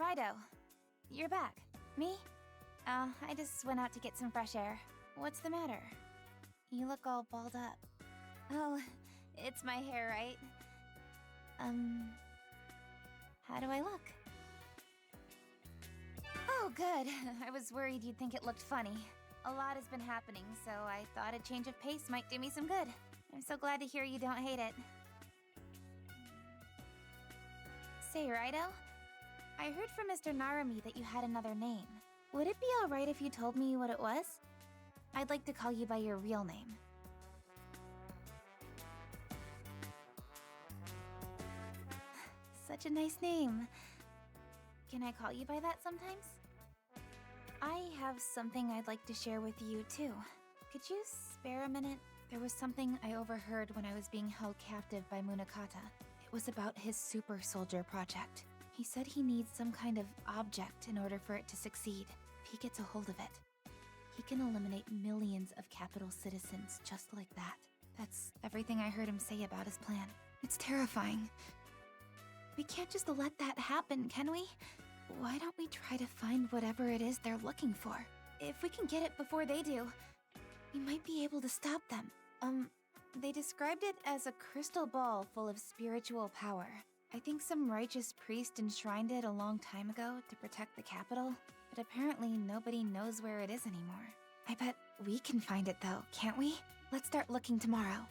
Raidou, you're back. Me? I just went out to get some fresh air. What's the matter? You look all balled up. Oh, it's my hair, right? How do I look? Oh, good. I was worried you'd think it looked funny. A lot has been happening, so I thought a change of pace might do me some good. I'm so glad to hear you don't hate it. Say, Raidou, I heard from Mr. Narumi that you had another name. Would it be alright if you told me what it was? I'd like to call you by your real name. Such a nice name. Can I call you by that sometimes? I have something I'd like to share with you, too. Could you spare a minute? There was something I overheard when I was being held captive by Munakata. It was about his super soldier project. He said he needs some kind of object in order for it to succeed. If he gets a hold of it, he can eliminate millions of capital citizens just like that. That's everything I heard him say about his plan. It's terrifying. We can't just let that happen, can we? Why don't we try to find whatever it is they're looking for? If we can get it before they do, we might be able to stop them. They described it as a crystal ball full of spiritual power. I think some righteous priest enshrined it a long time ago to protect the capital, but apparently nobody knows where it is anymore. I bet we can find it though, can't we? Let's start looking tomorrow.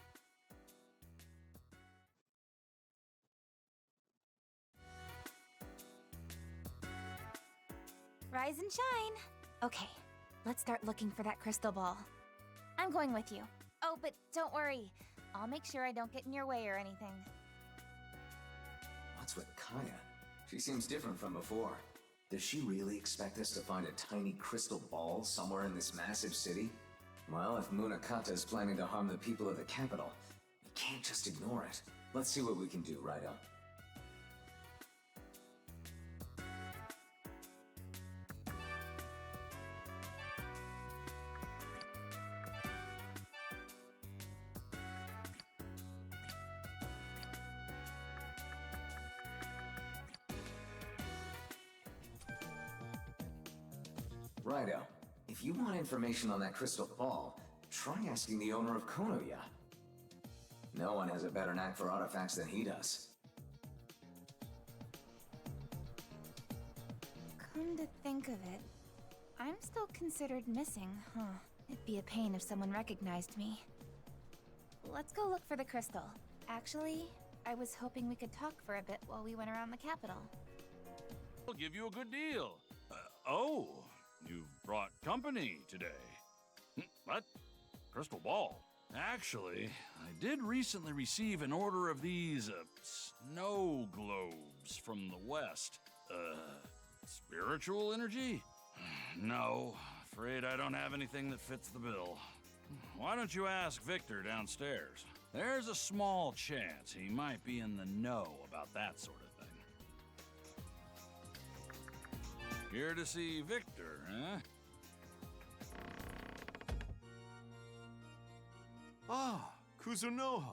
Rise and shine! Okay, let's start looking for that crystal ball. I'm going with you. Oh, but don't worry. I'll make sure I don't get in your way or anything. What's with Kaya? She seems different from before. Does she really expect us to find a tiny crystal ball somewhere in this massive city? Well, if Munakata is planning to harm the people of the capital, we can't just ignore it. Let's see what we can do, Raidou. Raidou, if you want information on that crystal ball, try asking the owner of Konoya. No one has a better knack for artifacts than he does. Come to think of it, I'm still considered missing, huh? It'd be a pain if someone recognized me. Let's go look for the crystal. Actually, I was hoping we could talk for a bit while we went around the capital. I'll give you a good deal. Oh, you've brought company today. What? Crystal ball? Actually, I did recently receive an order of these, snow globes from the west. Spiritual energy? No, afraid I don't have anything that fits the bill. Why don't you ask Victor downstairs? There's a small chance he might be in the know about that sort of thing. Here to see Victor, huh? Ah, Kuzunoha.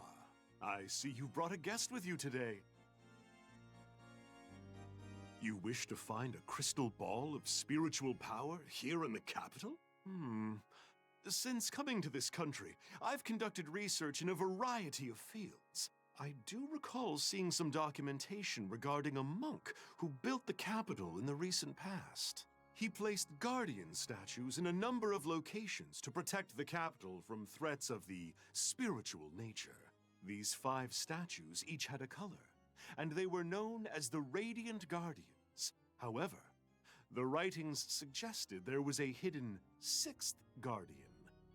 I see you brought a guest with you today. You wish to find a crystal ball of spiritual power here in the capital? Since coming to this country, I've conducted research in a variety of fields. I do recall seeing some documentation regarding a monk who built the capital in the recent past. He placed guardian statues in a number of locations to protect the capital from threats of the spiritual nature. These 5 statues each had a color, and they were known as the Radiant Guardians. However, the writings suggested there was a hidden 6th guardian.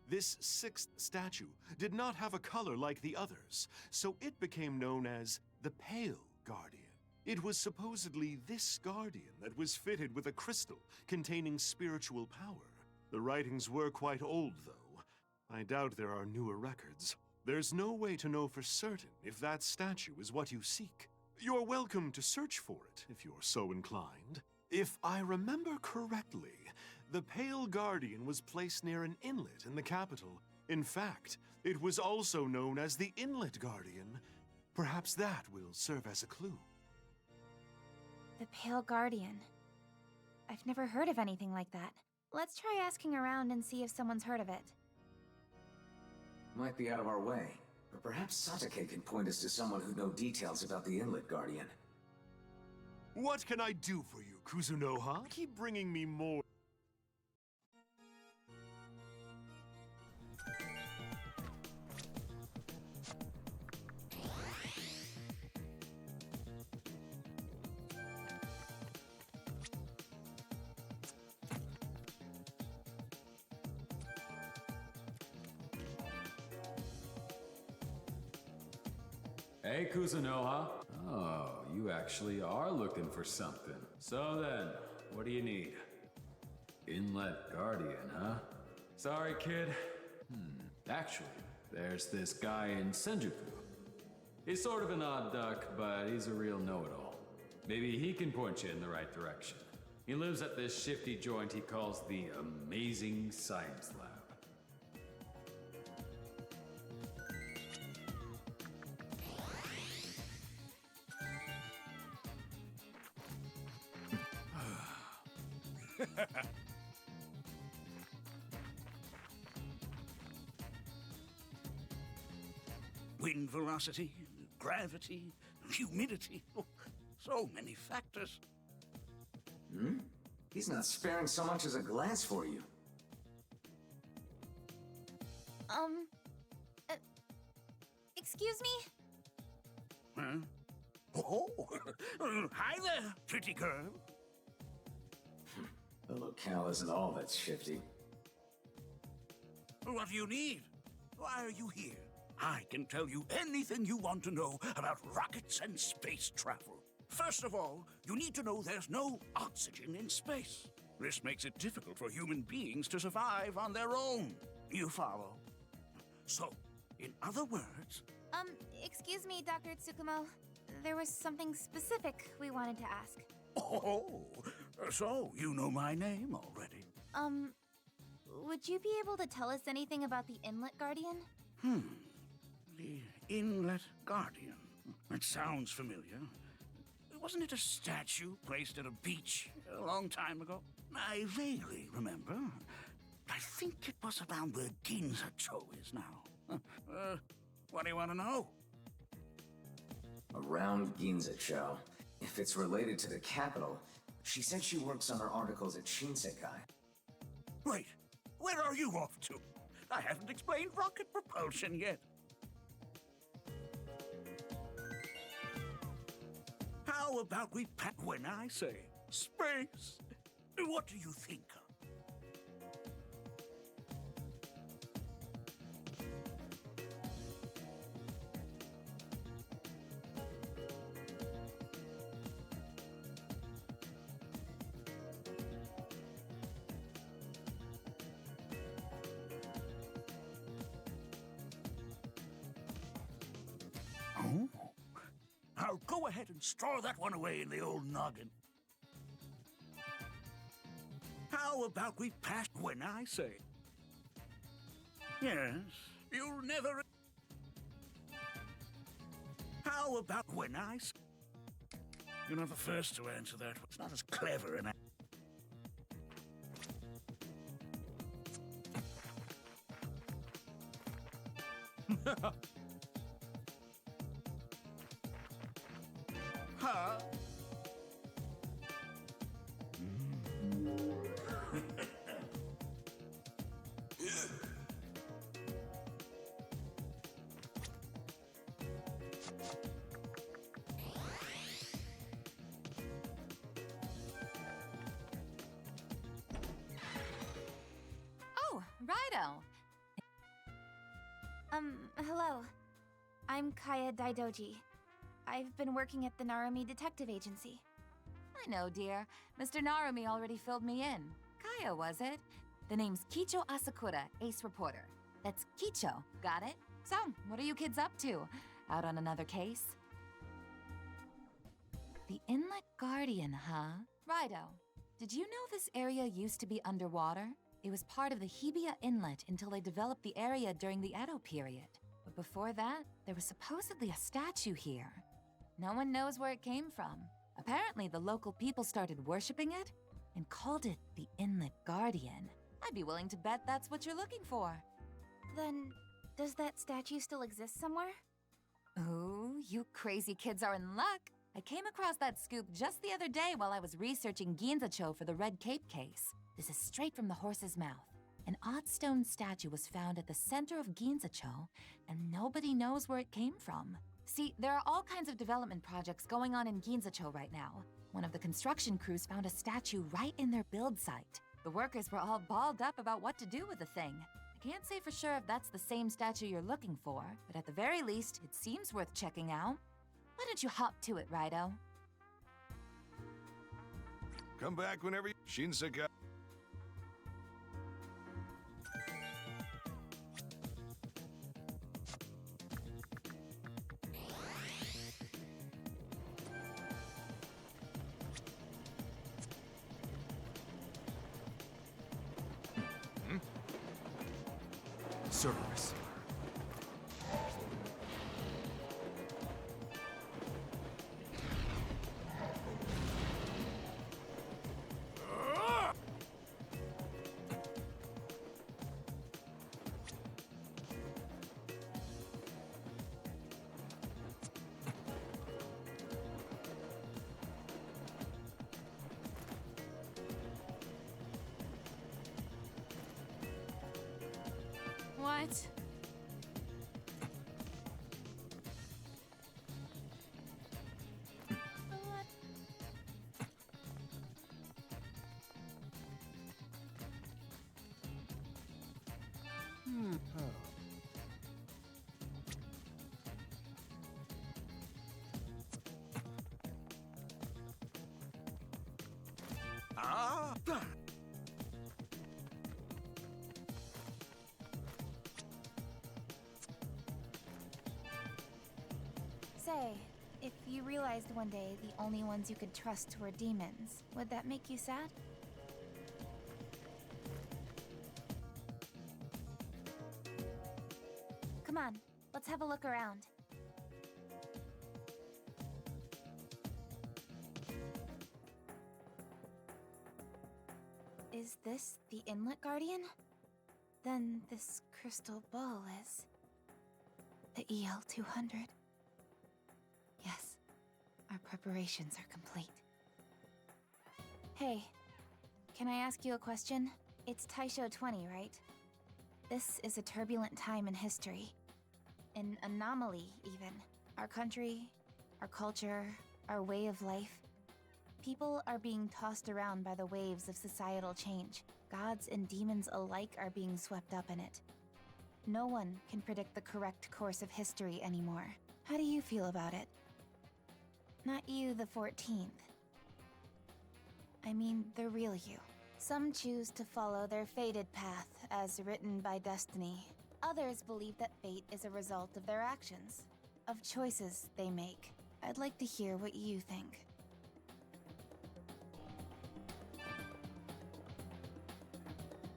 This 6th statue did not have a color like the others, so it became known as the Pale Guardian. It was supposedly this guardian that was fitted with a crystal containing spiritual power. The writings were quite old, though. I doubt there are newer records. There's no way to know for certain if that statue is what you seek. You're welcome to search for it if you're so inclined. If I remember correctly, the Pale Guardian was placed near an inlet in the capital. In fact, it was also known as the Inlet Guardian. Perhaps that will serve as a clue. The Pale Guardian. I've never heard of anything like that. Let's try asking around and see if someone's heard of it. Might be out of our way, but perhaps Satake can point us to someone who'd know details about the Inlet Guardian. What can I do for you, Kuzunoha? Keep bringing me more. Hey, Kuzunoha. Oh, you actually are looking for something. So then, what do you need? Inlet Guardian, huh? Sorry, kid. Actually, there's this guy in Senjuku. He's sort of an odd duck, but he's a real know-it-all. Maybe he can point you in the right direction. He lives at this shifty joint he calls the Amazing Science Lab. Wind velocity, gravity, humidity. Oh, so many factors. He's not sparing so much as a glance for you. Excuse me? Huh? Oh, hi there, pretty girl. The locale isn't all that's shifty. What do you need? Why are you here? I can tell you anything you want to know about rockets and space travel. First of all, you need to know there's no oxygen in space. This makes it difficult for human beings to survive on their own. You follow? So, in other words... Excuse me, Dr. Tsukumo. There was something specific we wanted to ask. Oh, so you know my name already? Would you be able to tell us anything about the Inlet Guardian? The Inlet Guardian. It sounds familiar. Wasn't it a statue placed at a beach a long time ago? I vaguely remember. I think it was around where Ginza-cho is now. What do you want to know? Around Ginza-cho. If it's related to the capital, she said she works on her articles at Shinsekai. Wait, where are you off to? I haven't explained rocket propulsion yet. How about we pat when I say space? What do you think of? Oh, I'll go ahead and store that one away in the old noggin. How about we pass when I say? Yes, you'll never... How about when I say? You're not the first to answer that. It's not as clever and... Huh? Oh, Raidou. Hello. I'm Kaya Daidoji. I've been working at the Narumi Detective Agency. I know, dear. Mr. Narumi already filled me in. Kaya, was it? The name's Kicho Asakura, ace reporter. That's Kicho, got it? So, what are you kids up to? Out on another case? The Inlet Guardian, huh? Raidou, did you know this area used to be underwater? It was part of the Hibiya Inlet until they developed the area during the Edo period. But before that, there was supposedly a statue here. No one knows where it came from. Apparently, the local people started worshipping it. and called it the Inlet Guardian. I'd be willing to bet that's what you're looking for. Then, does that statue still exist somewhere? Ooh, you crazy kids are in luck. I came across that scoop just the other day while I was researching Ginzacho for the Red Cape case. This is straight from the horse's mouth. An odd stone statue was found at the center of Ginzacho, and nobody knows where it came from. See, there are all kinds of development projects going on in Ginzacho right now. One of the construction crews found a statue right in their build site. The workers were all balled up about what to do with the thing. I can't say for sure if that's the same statue you're looking for, but at the very least, it seems worth checking out. Why don't you hop to it, Raidou? Come back whenever you... Shinseka. Cerberus. What? Ah! Say, if you realized one day the only ones you could trust were demons, would that make you sad? Come on, let's have a look around. Is this the Inlet Guardian? Then this crystal ball is... the EL-200. Yes, our preparations are complete. Hey, can I ask you a question? It's Taisho 20, right? This is a turbulent time in history. An anomaly, even. Our country, our culture, our way of life. People are being tossed around by the waves of societal change. Gods and demons alike are being swept up in it. No one can predict the correct course of history anymore. How do you feel about it? Not you, the 14th. I mean, the real you. Some choose to follow their fated path, as written by destiny. Others believe that fate is a result of their actions, of choices they make. I'd like to hear what you think.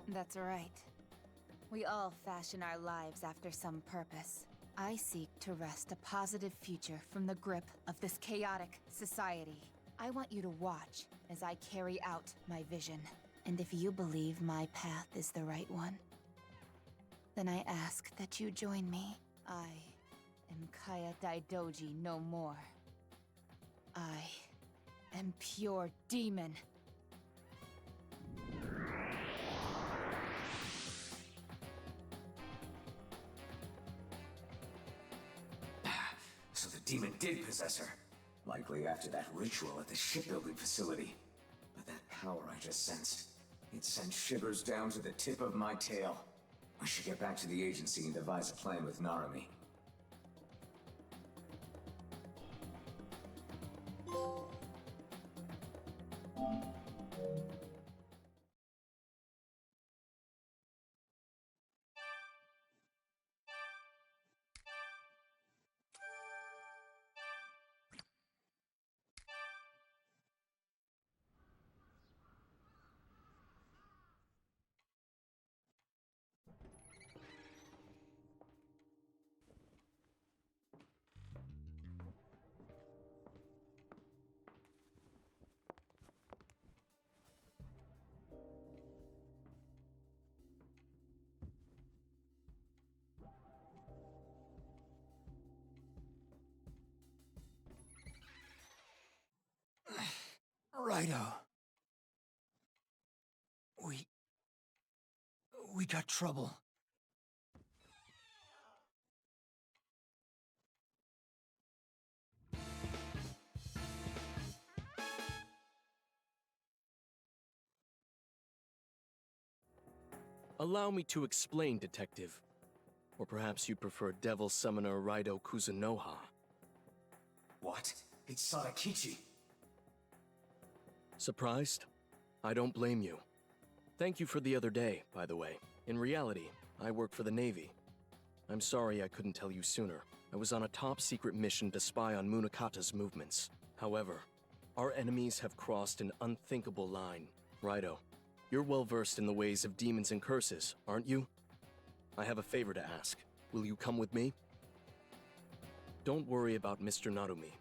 That's right. We all fashion our lives after some purpose. I seek to wrest a positive future from the grip of this chaotic society. I want you to watch as I carry out my vision. And if you believe my path is the right one, then I ask that you join me. I am Kaya Daidoji no more. I am pure demon. So the demon did possess her. Likely after that ritual at the shipbuilding facility. But that power I just sensed, it sent shivers down to the tip of my tail. I should get back to the agency and devise a plan with Narumi. Raidou. We got trouble. Allow me to explain, Detective. Or perhaps you prefer Devil Summoner Raidou Kuzunoha. What? It's Sadakichi. Surprised? I don't blame you. Thank you for the other day, by the way. In reality, I work for the Navy. I'm sorry I couldn't tell you sooner. I was on a top-secret mission to spy on Munakata's movements. However, our enemies have crossed an unthinkable line. Raidou, you're well-versed in the ways of demons and curses, aren't you? I have a favor to ask. Will you come with me? Don't worry about Mr. Narumi.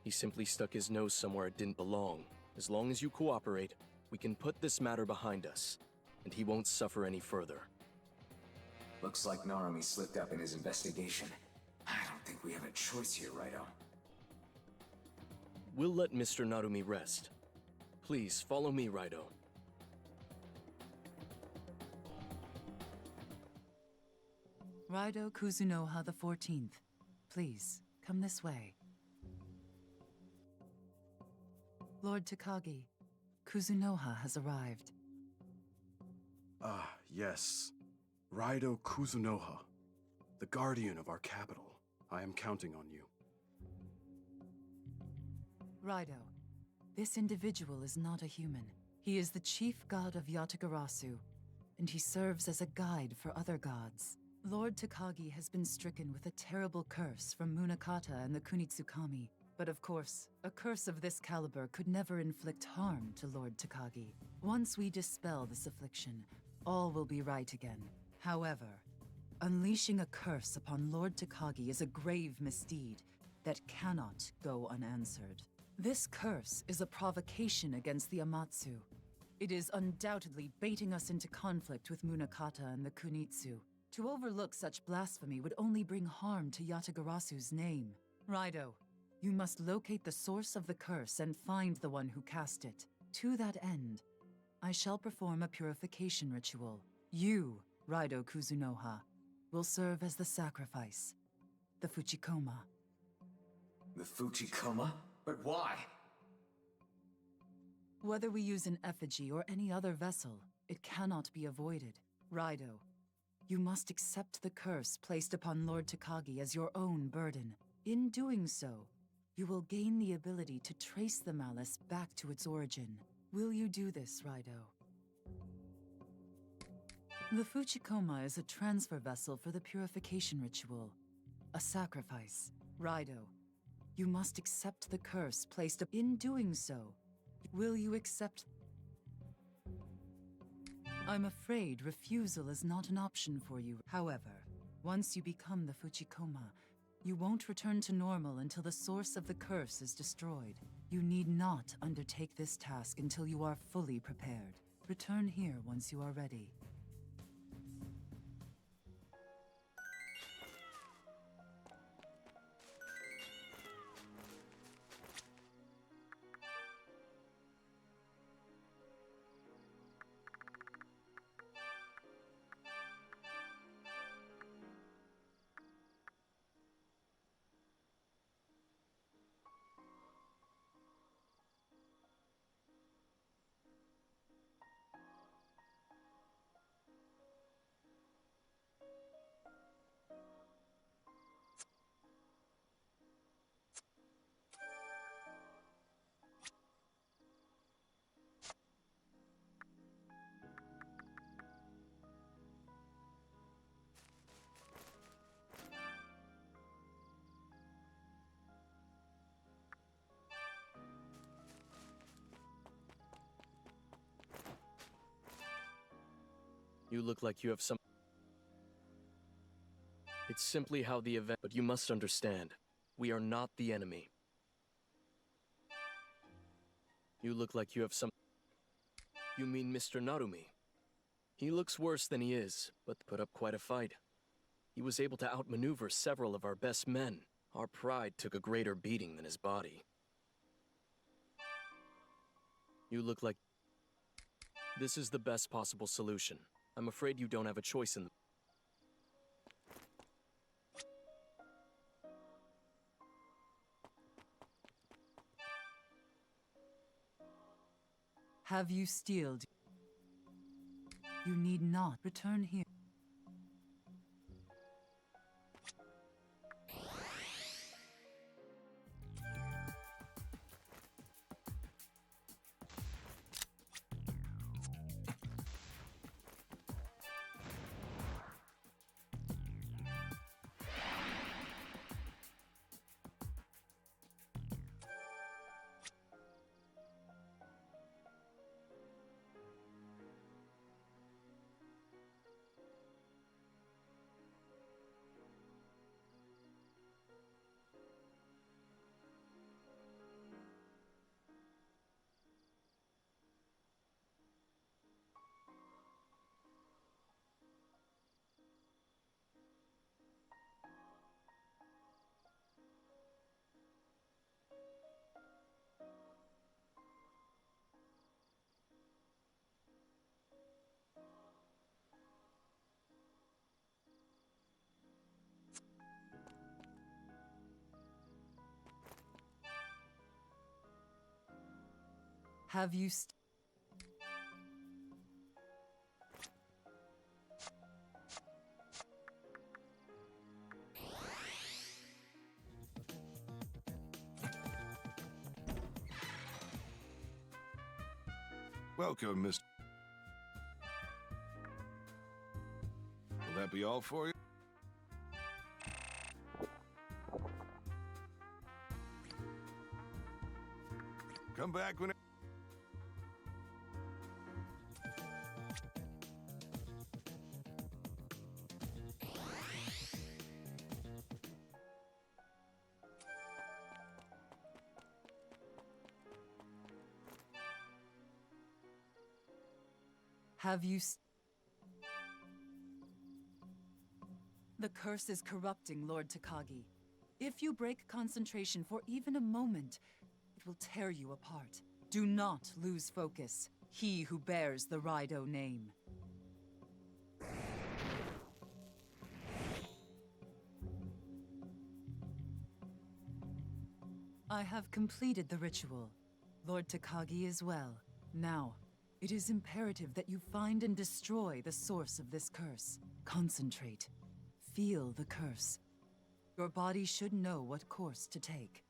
He simply stuck his nose somewhere it didn't belong. As long as you cooperate, we can put this matter behind us, and he won't suffer any further. Looks like Narumi slipped up in his investigation. I don't think we have a choice here, Raidou. We'll let Mr. Narumi rest. Please, follow me, Raidou. Raidou Kuzunoha the 14th. Please, come this way. Lord Takagi, Kuzunoha has arrived. Ah, yes. Raidou Kuzunoha, the guardian of our capital. I am counting on you. Raidou, this individual is not a human. He is the chief god of Yatagarasu, and he serves as a guide for other gods. Lord Takagi has been stricken with a terrible curse from Munakata and the Kunitsukami. But of course, a curse of this caliber could never inflict harm to Lord Takagi. Once we dispel this affliction, all will be right again. However, unleashing a curse upon Lord Takagi is a grave misdeed that cannot go unanswered. This curse is a provocation against the Amatsu. It is undoubtedly baiting us into conflict with Munakata and the Kunitsu. To overlook such blasphemy would only bring harm to Yatagarasu's name. Raidou, you must locate the source of the curse and find the one who cast it. To that end, I shall perform a purification ritual. You, Raidou Kuzunoha, will serve as the sacrifice, the Fuchikoma. The Fuchikoma? But why? Whether we use an effigy or any other vessel, it cannot be avoided. Raidou, you must accept the curse placed upon Lord Takagi as your own burden. In doing so, you will gain the ability to trace the malice back to its origin. Will you do this, Raidou? The Fuchikoma is a transfer vessel for the purification ritual, a sacrifice. Raidou, you must accept the curse placed upon. In doing so, will you accept? I'm afraid refusal is not an option for you. However, once you become the Fuchikoma, you won't return to normal until the source of the curse is destroyed. You need not undertake this task until you are fully prepared. Return here once you are ready. You look like you have some... It's simply how the event... But you must understand, we are not the enemy. You look like you have some... You mean Mr. Narumi? He looks worse than he is, but put up quite a fight. He was able to outmaneuver several of our best men. Our pride took a greater beating than his body. You look like... This is the best possible solution. I'm afraid you don't have a choice in... Have you steeled? You need not return here. Have you Welcome, Mr. Will that be all for you? Come back when... Have you... The curse is corrupting Lord Takagi. If you break concentration for even a moment, it will tear you apart. Do not lose focus. He who bears the Raidou name. I have completed the ritual. Lord Takagi as well. Now, it is imperative that you find and destroy the source of this curse. Concentrate. Feel the curse. Your body should know what course to take.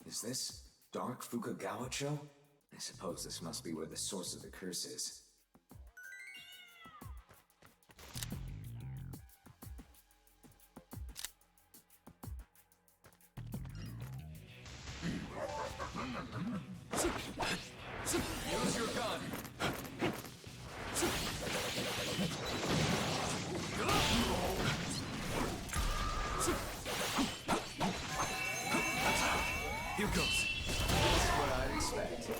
Is this Dark Fukagawacho? I suppose this must be where the source of the curse is. Use your gun! Here goes. That's what I'd expect.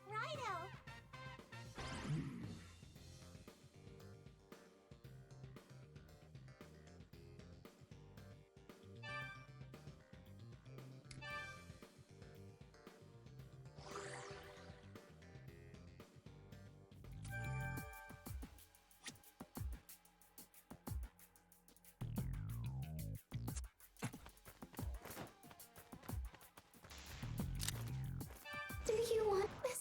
Raidou! Do you want this?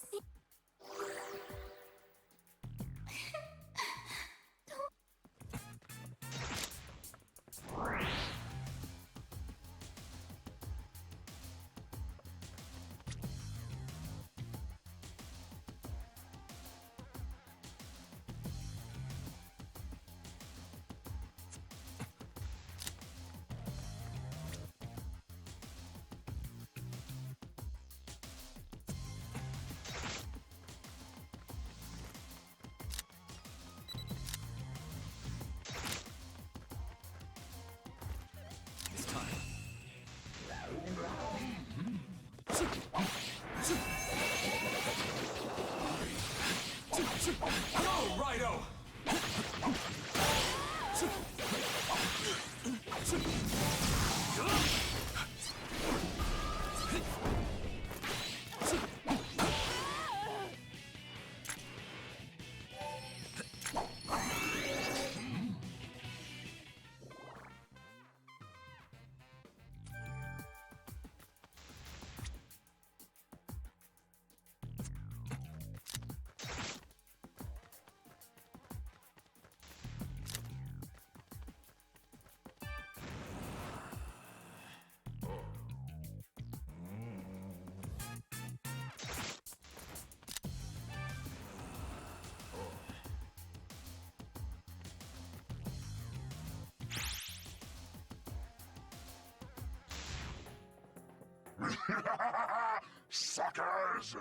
Suckers!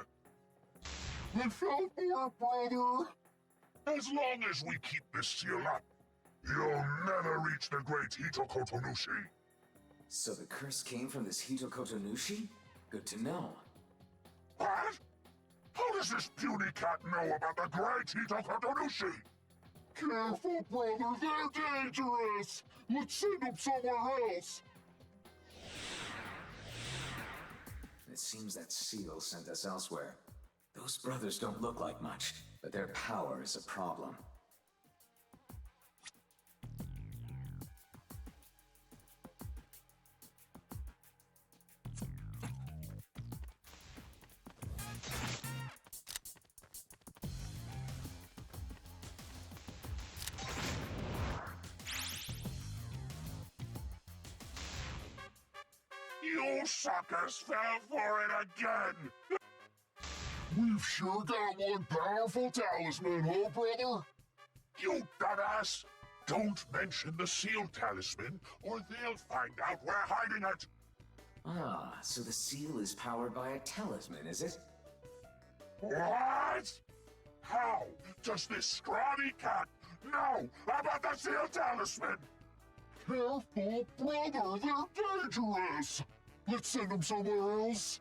They fell for it, brother! As long as we keep this seal up, you'll never reach the great Hitokotonushi. So the curse came from this Hitokotonushi? Good to know. What? How does this puny cat know about the great Hitokotonushi? Careful, brother, they're dangerous! Let's send them somewhere else! It seems that seal sent us elsewhere. Those brothers don't look like much, but their power is a problem. You suckers fell for it again! We've sure got one powerful talisman, huh, brother? You dumbass! Don't mention the seal talisman, or they'll find out we're hiding it! Ah, so the seal is powered by a talisman, is it? What? How does this scrawny cat know about the seal talisman? Careful, brother, they're dangerous! Let's send them somewhere else.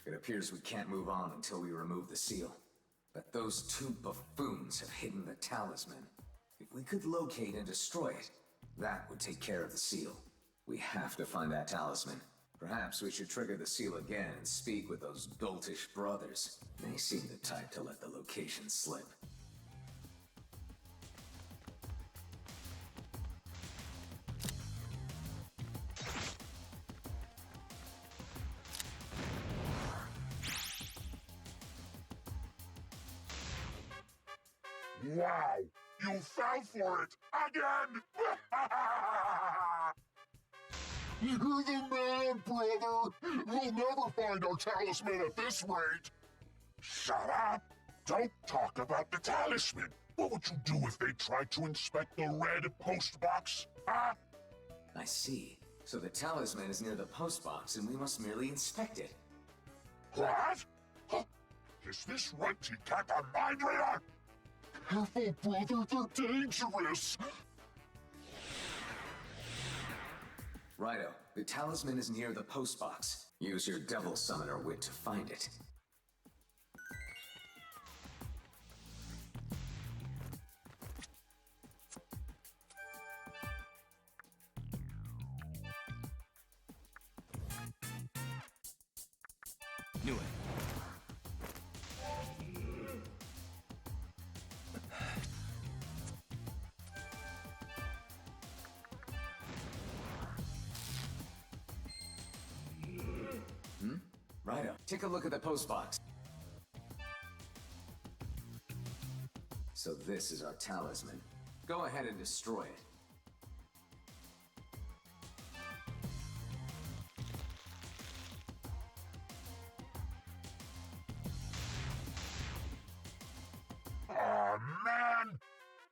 It appears we can't move on until we remove the seal. But those two buffoons have hidden the talisman. If we could locate and destroy it, that would take care of the seal. We have to find that talisman. Perhaps we should trigger the seal again and speak with those doltish brothers. They seem the type to let the location slip. Wow! You fell for it again! You're the man, brother! We'll never find our talisman at this rate! Shut up! Don't talk about the talisman! What would you do if they tried to inspect the red post box? Huh? I see. So the talisman is near the post box and we must merely inspect it. What? Huh? Is this runty cat a mind reader? Careful, brother, they're dangerous! Raidou, the talisman is near the post box. Use your devil summoner wit to find it. Knew it. Raidou, take a look at the post box. So this is our talisman. Go ahead and destroy it. Aw, man!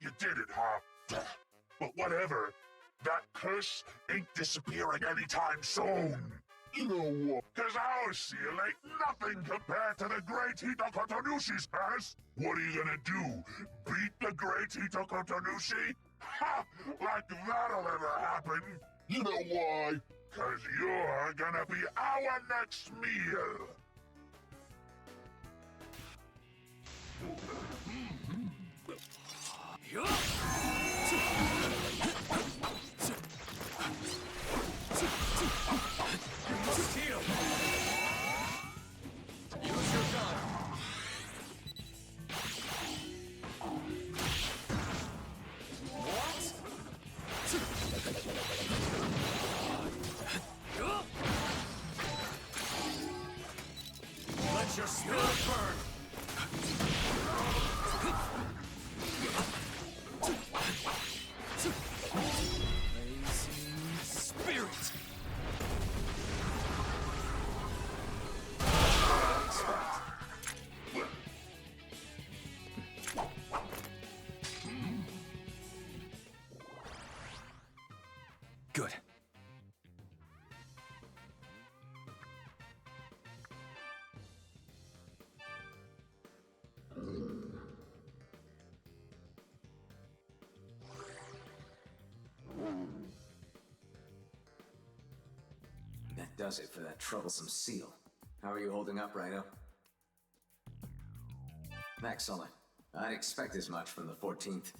You did it, huh? But whatever. That curse ain't disappearing anytime soon. You know what? Cause our seal ain't nothing compared to the great Hitokotonushi's curse. What are you gonna do? Beat the great Hitokotonushi? Ha! Like that'll ever happen. You know why? Cause you're gonna be our next meal. Use your gun. Let your spirit burn. does it for that troublesome seal. How are you holding up, Raidou? Excellent. I'd expect as much from the 14th.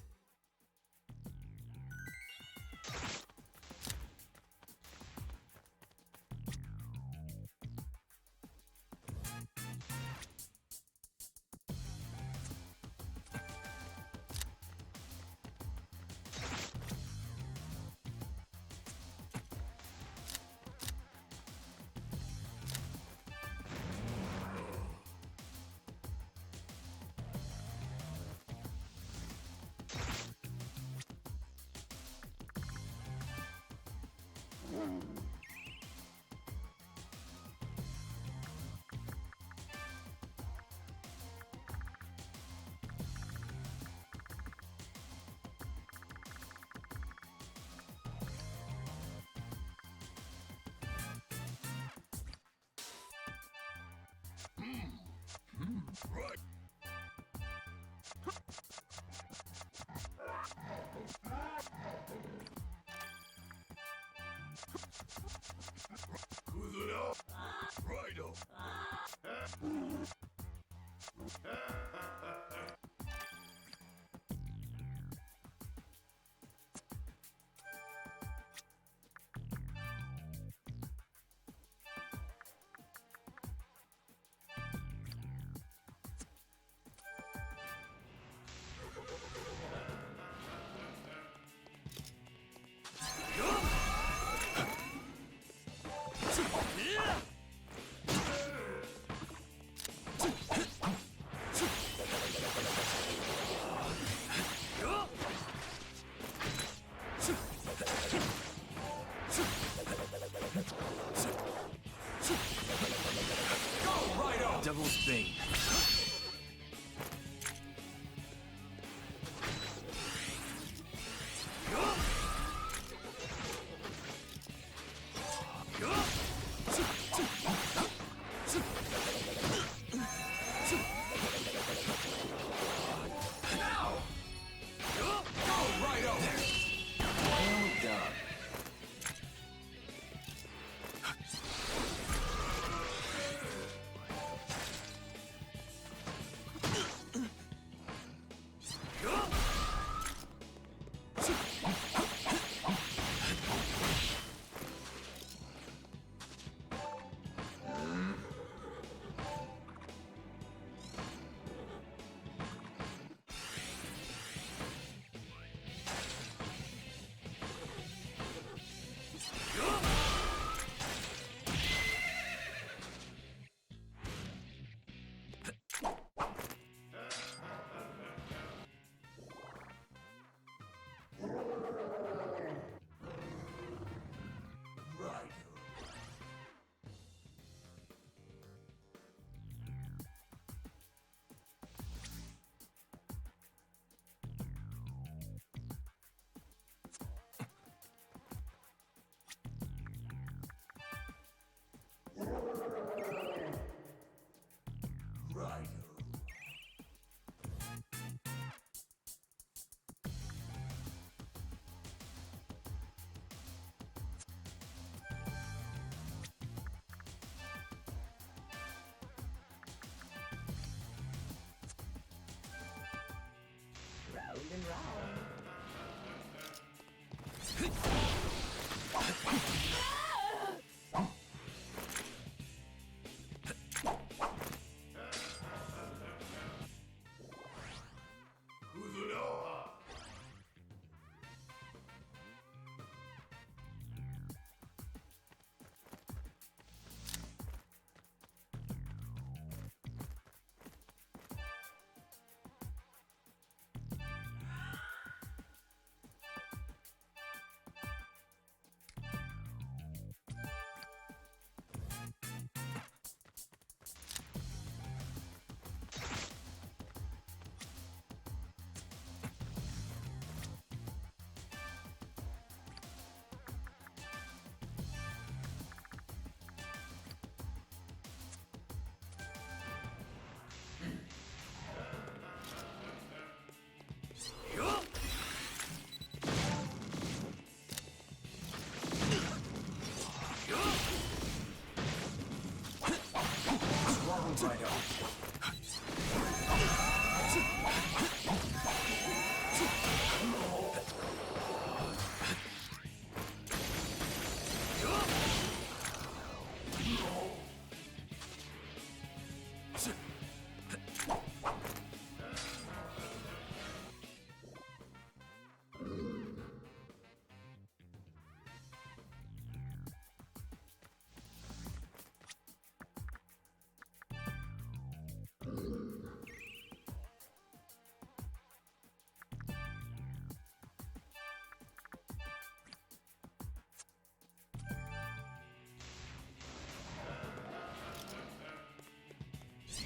Raidou. Devil's Bane.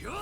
Good.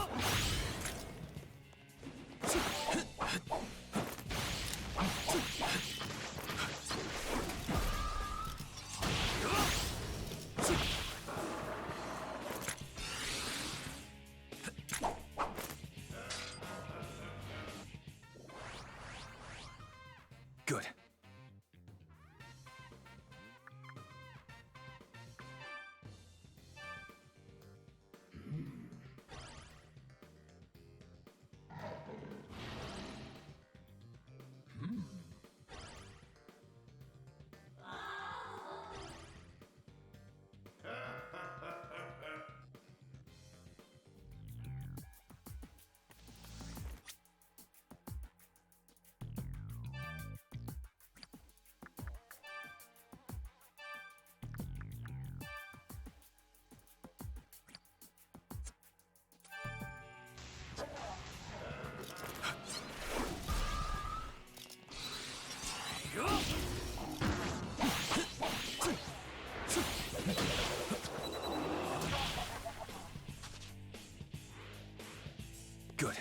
Good.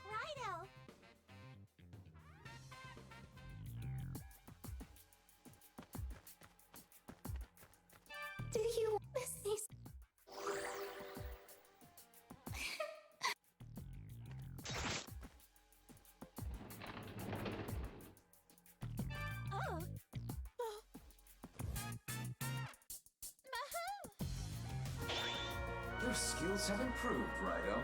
Raidou! Do you miss me? Oh. Your skills have improved, Raidou.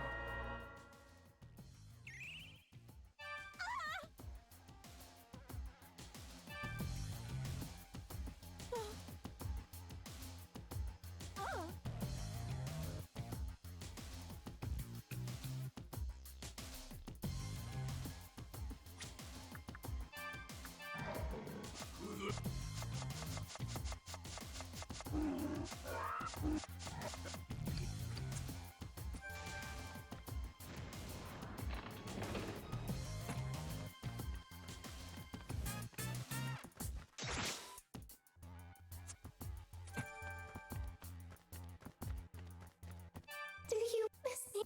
Do you miss me?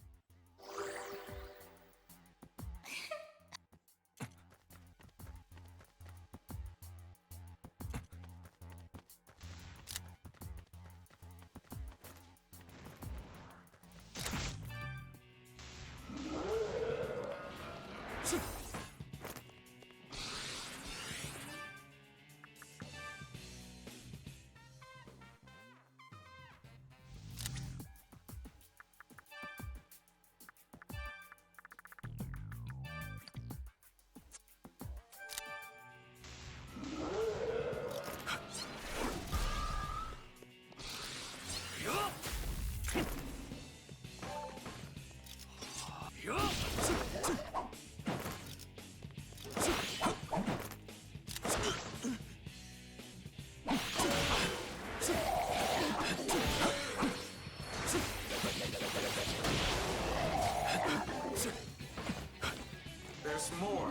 There's more.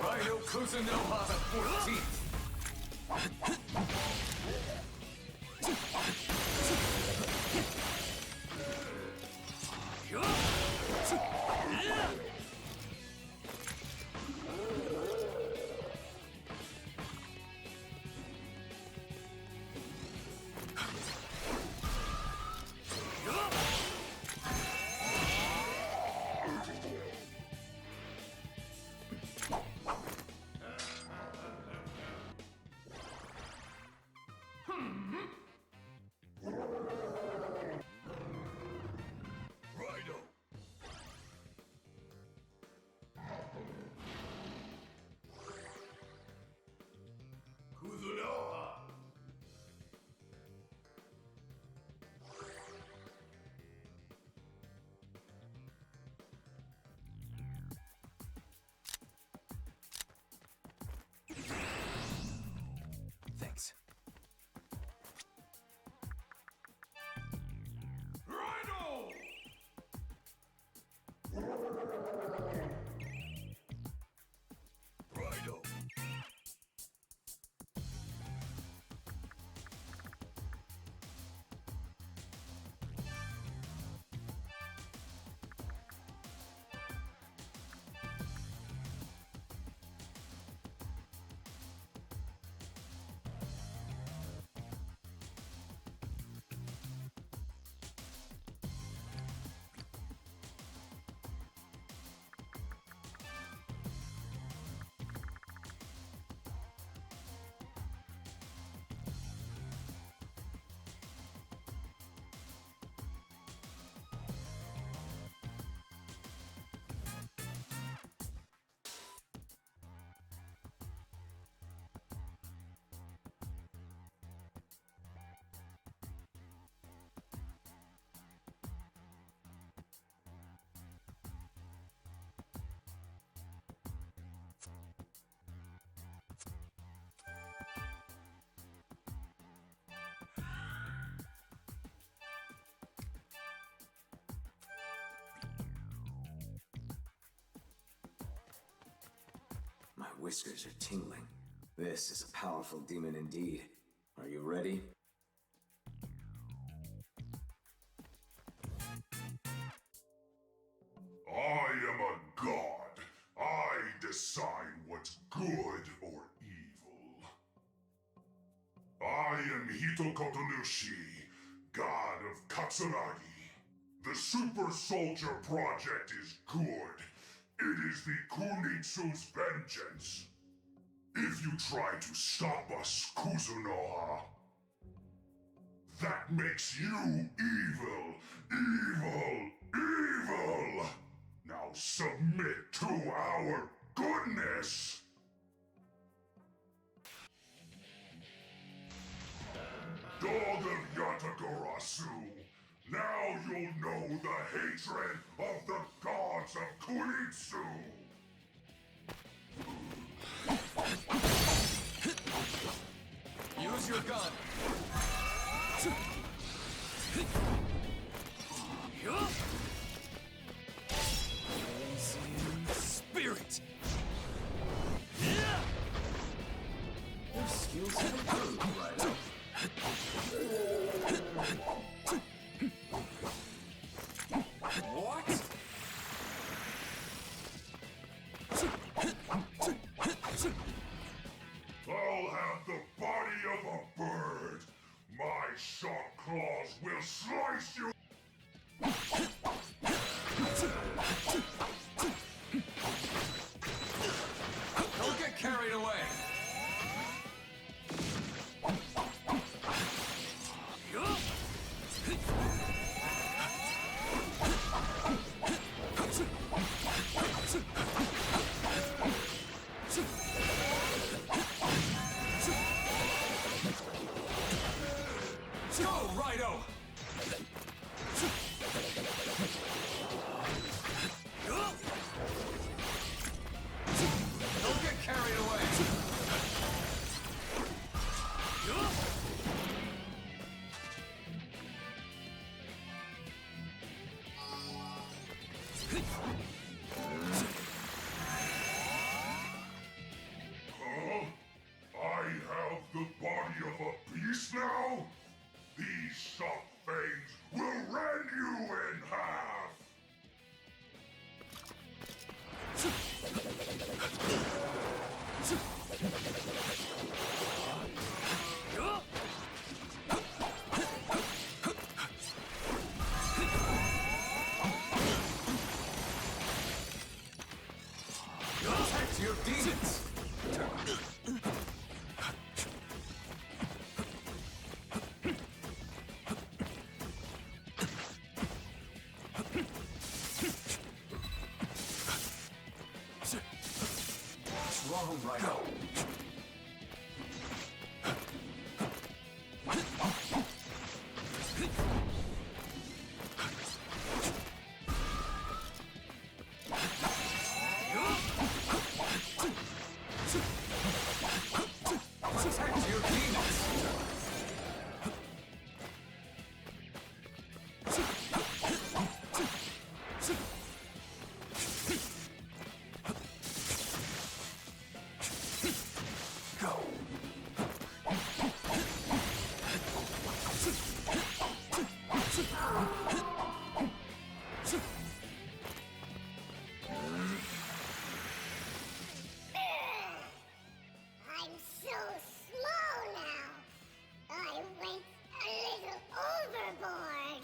Raidou Kuzunoha the 14th. whiskers are tingling. This is a powerful demon indeed. Are you ready? I am a god. I decide what's good or evil. I am Hito Kotonushi, god of Katsuragi. The Super Soldier Project is good. It is the Kunitsu's vengeance. If you try to stop us, Kuzunoha, that makes you evil, evil, evil! Now submit to our goodness! Dog of Yatagarasu, now you'll know the hatred of the gods of Kunitsu! Use your gun. Spirit. Your skills have improved, Raidou. What? I'll have the body of a bird. My sharp claws will slice you. Don't get carried away. Go, Raidou! Don't get carried away. Huh? I have the body of a beast now? These sharp fangs will rend you in half! Protect your demons. What's wrong, Raidou? Protect your demons. Go. I'm so slow now. I went a little overboard.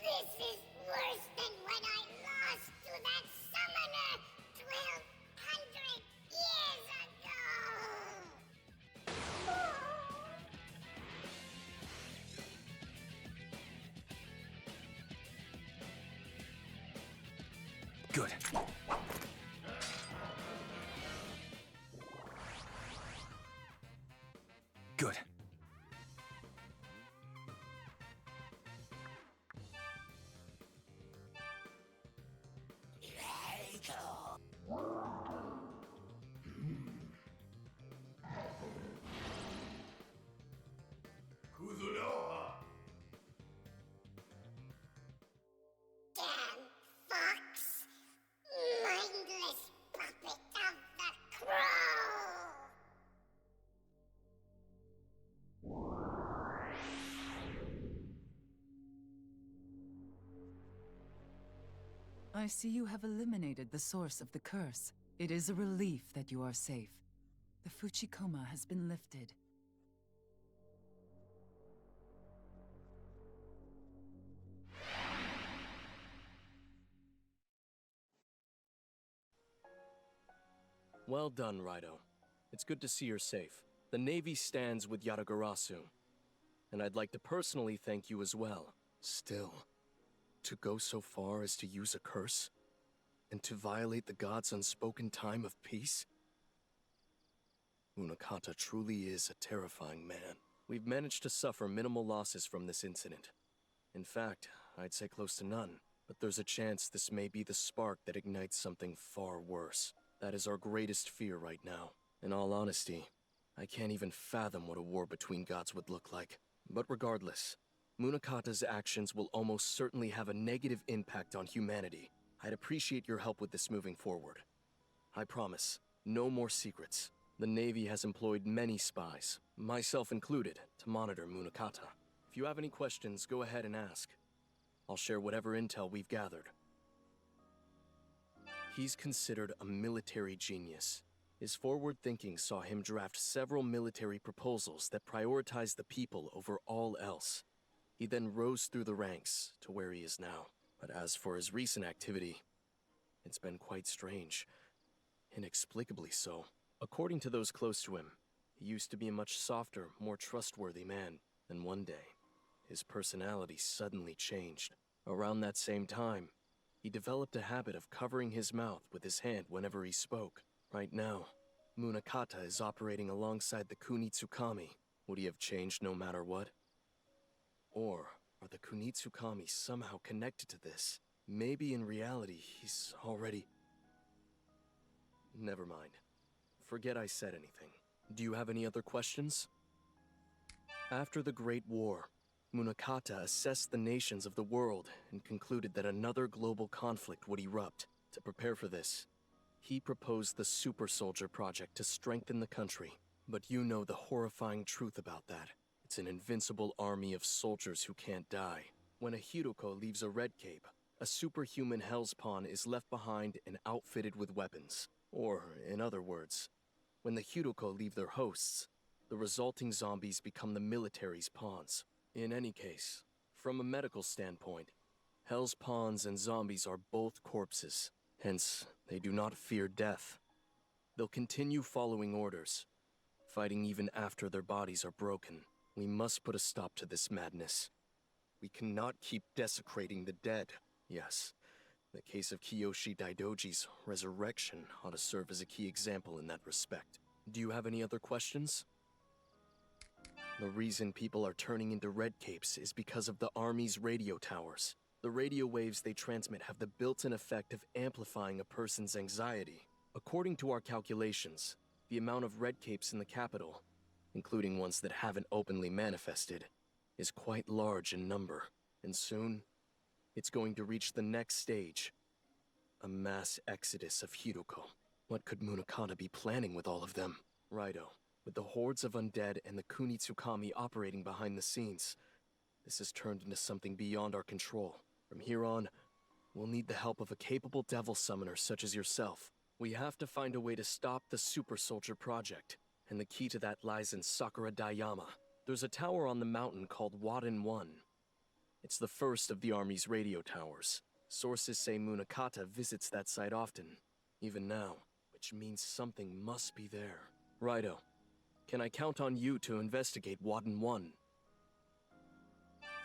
This is worse than when I lost to that summoner 1,200 years ago. Good. Good. I see you have eliminated the source of the curse. It is a relief that you are safe. The Fuchikoma has been lifted. Well done, Raidou. It's good to see you're safe. The Navy stands with Yatagarasu, and I'd like to personally thank you as well. Still, to go so far as to use a curse? And to violate the gods' unspoken time of peace? Munakata truly is a terrifying man. We've managed to suffer minimal losses from this incident. In fact, I'd say close to none. But there's a chance this may be the spark that ignites something far worse. That is our greatest fear right now. In all honesty, I can't even fathom what a war between gods would look like. But regardless, Munakata's actions will almost certainly have a negative impact on humanity. I'd appreciate your help with this moving forward. I promise, no more secrets. The Navy has employed many spies, myself included, to monitor Munakata. If you have any questions, go ahead and ask. I'll share whatever intel we've gathered. He's considered a military genius. His forward thinking saw him draft several military proposals that prioritized the people over all else. He then rose through the ranks to where he is now. But as for his recent activity, it's been quite strange. Inexplicably so. According to those close to him, he used to be a much softer, more trustworthy man. And one day, his personality suddenly changed. Around that same time, he developed a habit of covering his mouth with his hand whenever he spoke. Right now, Munakata is operating alongside the Kunitsukami. Would he have changed no matter what? Or are the Kunitsukami somehow connected to this? Maybe in reality, he's already... Never mind. Forget I said anything. Do you have any other questions? After the Great War, Munakata assessed the nations of the world and concluded that another global conflict would erupt. To prepare for this, he proposed the Super Soldier Project to strengthen the country. But you know the horrifying truth about that. It's an invincible army of soldiers who can't die. When a Hiroko leaves a red cape, a superhuman Hell's Pawn is left behind and outfitted with weapons. Or, in other words, when the Hiroko leave their hosts, the resulting zombies become the military's pawns. In any case, from a medical standpoint, Hell's Pawns and zombies are both corpses. Hence, they do not fear death. They'll continue following orders, fighting even after their bodies are broken. We must put a stop to this madness. We cannot keep desecrating the dead. Yes, the case of Kiyoshi Daidoji's resurrection ought to serve as a key example in that respect. Do you have any other questions? The reason people are turning into red capes is because of the Army's radio towers. The radio waves they transmit have the built-in effect of amplifying a person's anxiety. According to our calculations, the amount of red capes in the capital, including ones that haven't openly manifested, is quite large in number. And soon, it's going to reach the next stage. A mass exodus of Hiroko. What could Munakata be planning with all of them? Raidou, with the hordes of undead and the Kunitsukami operating behind the scenes, this has turned into something beyond our control. From here on, we'll need the help of a capable devil summoner such as yourself. We have to find a way to stop the Super Soldier Project, and the key to that lies in Sakura Daiyama. There's a tower on the mountain called Wadden 1. It's the first of the Army's radio towers. Sources say Munakata visits that site often, even now, which means something must be there. Raidou, can I count on you to investigate Wadden 1?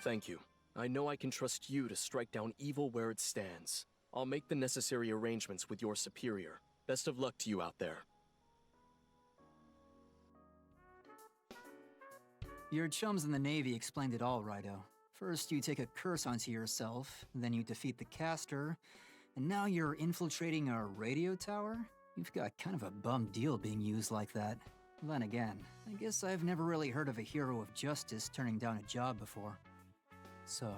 Thank you. I know I can trust you to strike down evil where it stands. I'll make the necessary arrangements with your superior. Best of luck to you out there. Your chums in the Navy explained it all, Raidou. First, you take a curse onto yourself, then you defeat the caster, and now you're infiltrating a radio tower? You've got kind of a bum deal being used like that. Then again, I guess I've never really heard of a hero of justice turning down a job before. So,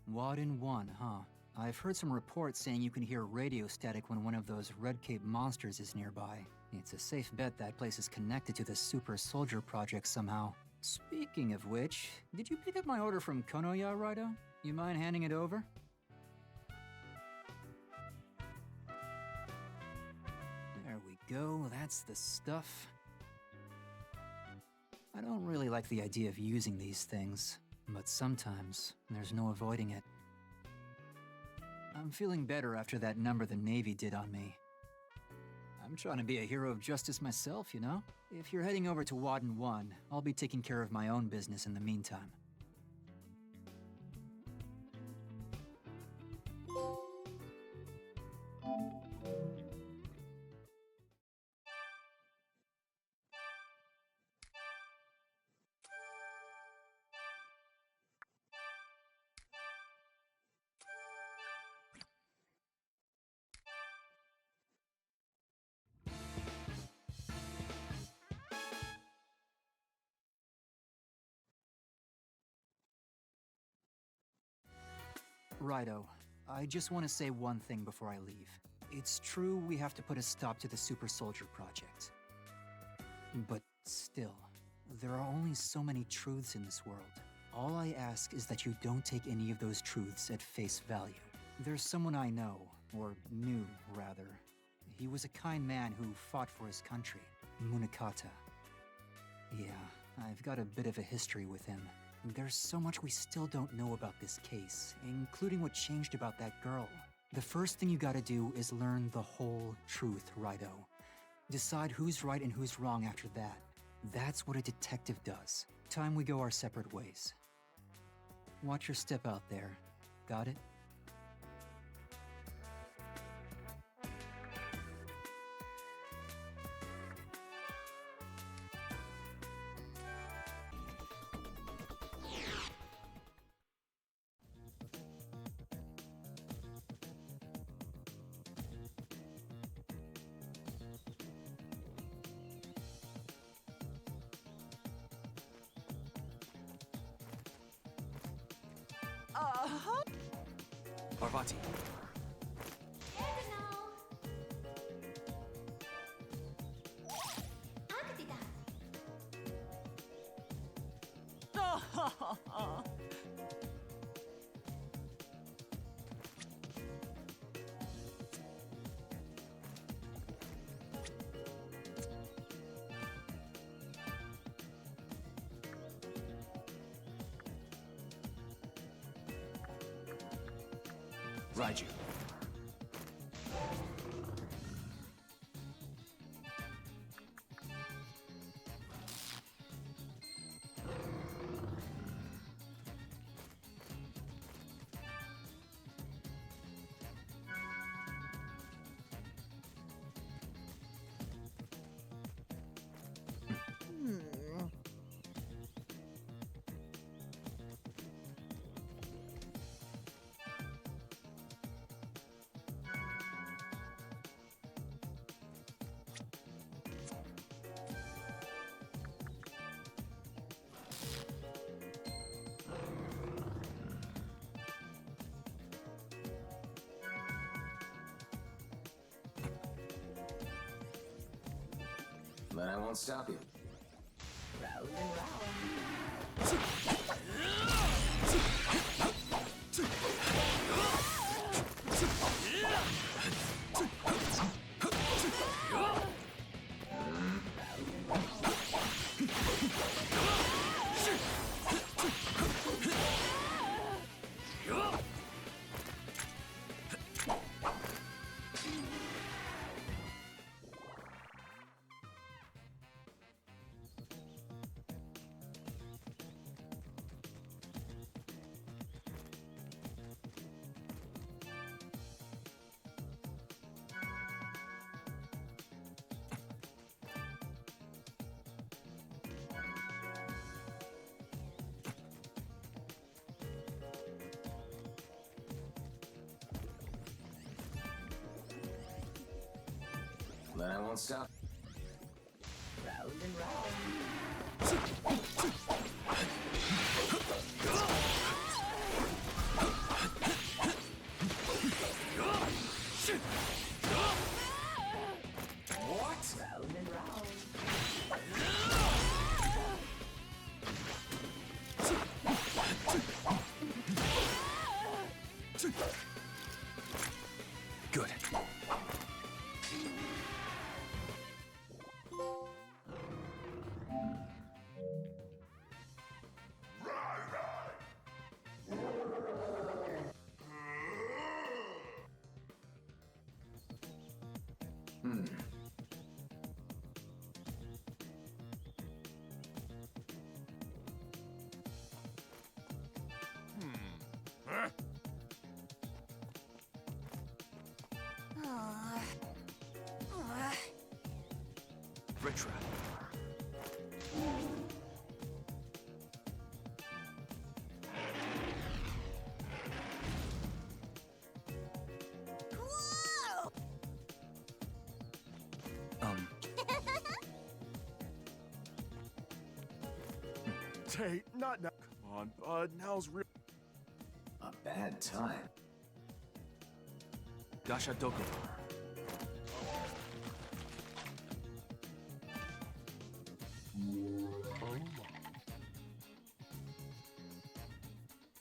Wadden 1, huh? I've heard some reports saying you can hear radio static when one of those Red Cape monsters is nearby. It's a safe bet that place is connected to the Super Soldier Project somehow. Speaking of which, did you pick up my order from Konoya, Raidou? You mind handing it over? go, that's the stuff. I don't really like the idea of using these things, but sometimes there's no avoiding it. I'm feeling better after that number the Navy did on me. I'm trying to be a hero of justice myself, you know? If you're heading over to Wadden 1, I'll be taking care of my own business in the meantime. Raidou, I just want to say one thing before I leave. It's true we have to put a stop to the Super Soldier Project. But still, there are only so many truths in this world. All I ask is that you don't take any of those truths at face value. There's someone I know, or knew, rather. He was a kind man who fought for his country, Munakata. Yeah, I've got a bit of a history with him. There's so much we still don't know about this case, including what changed about that girl. The first thing you gotta do is learn the whole truth, Raidou. Decide who's right and who's wrong after that. That's what a detective does. Time we go our separate ways. Watch your step out there. Got it? Parvati. Raidou. But I won't stop you. Round and round. But I won't stop. Round and round. What? Round and round. Good. Huh? Ritra. Whoa! Tay, not now. Come on, bud. Now's real. A bad time. Dasha Doko.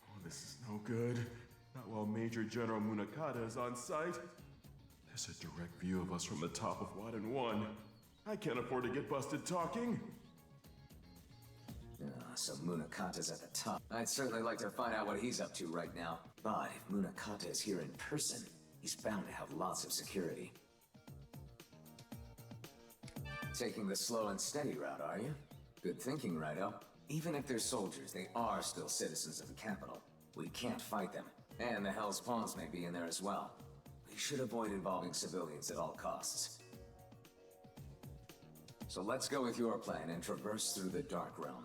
Oh, this is no good. Not while Major General Munakata is on site. There's a direct view of us from the top of Wadden 1. I can't afford to get busted talking. So Munakata's at the top. I'd certainly like to find out what he's up to right now. But if Munakata is here in person, he's bound to have lots of security. Taking the slow and steady route, are you? Good thinking, Raidou. Even if they're soldiers, they are still citizens of the capital. We can't fight them. And the Hell's Pawns may be in there as well. We should avoid involving civilians at all costs. So let's go with your plan and traverse through the Dark Realm.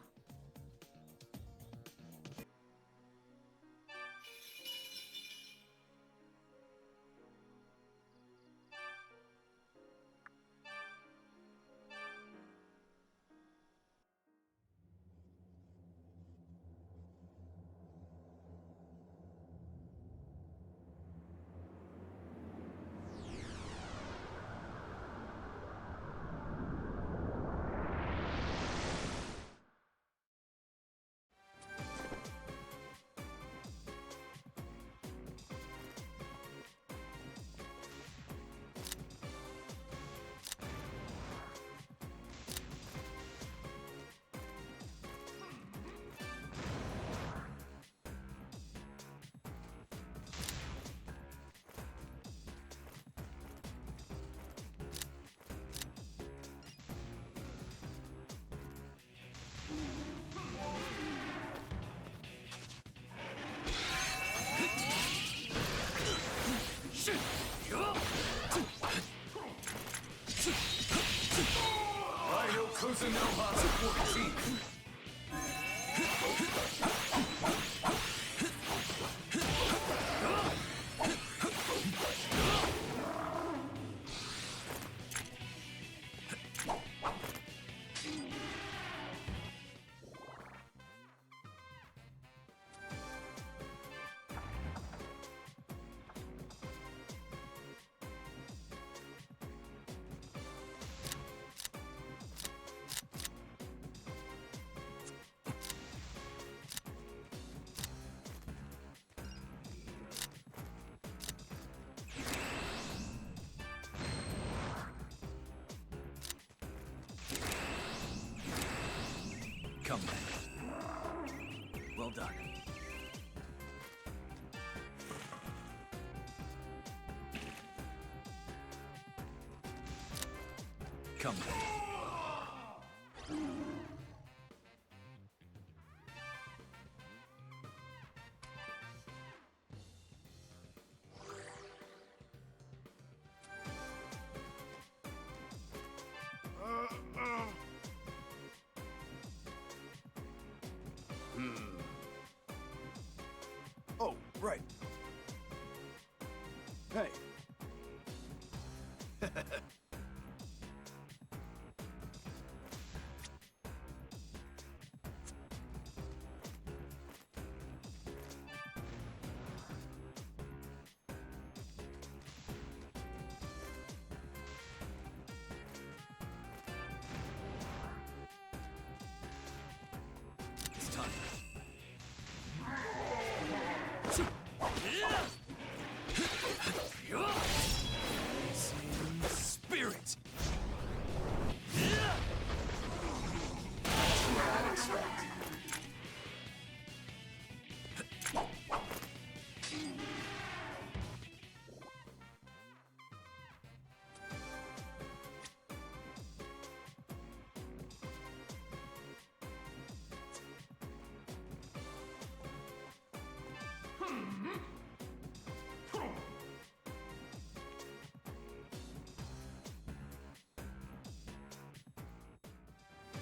Raidou Kuzunoha's 14th. Come then. Well done. Come then. Oh, right. Hey. It's time.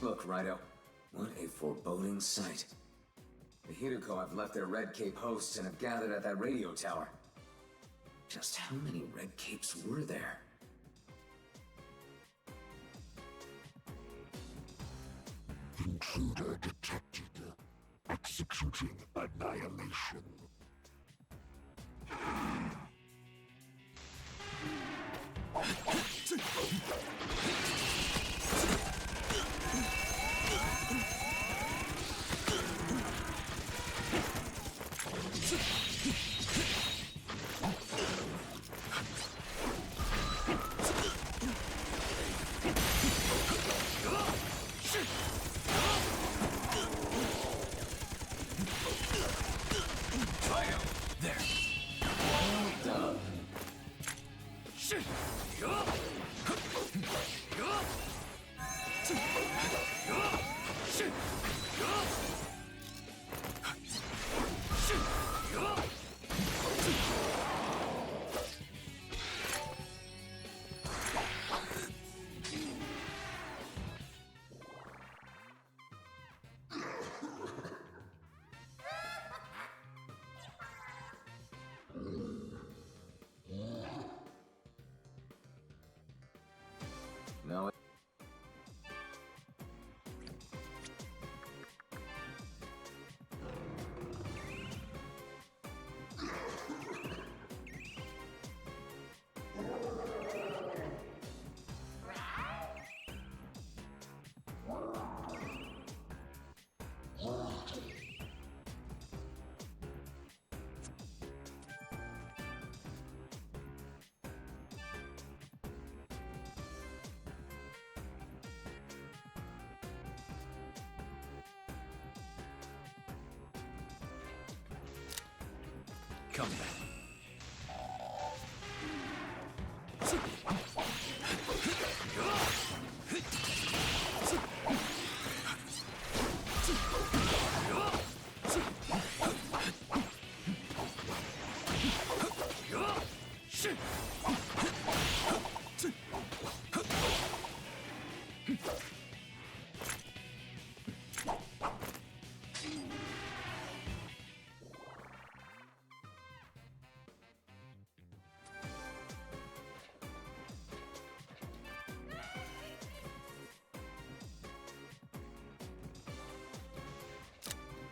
Look, Raidou. What a foreboding sight. The Hideko have left their Red Cape hosts and have gathered at that radio tower. Just how many Red Capes were there? Intruder detected. Executing annihilation. No. Come back.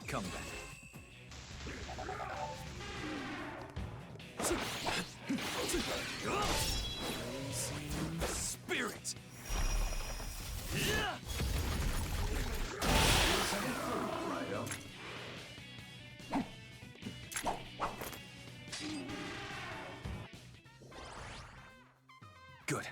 Come back. Spirit! Raidou. Good.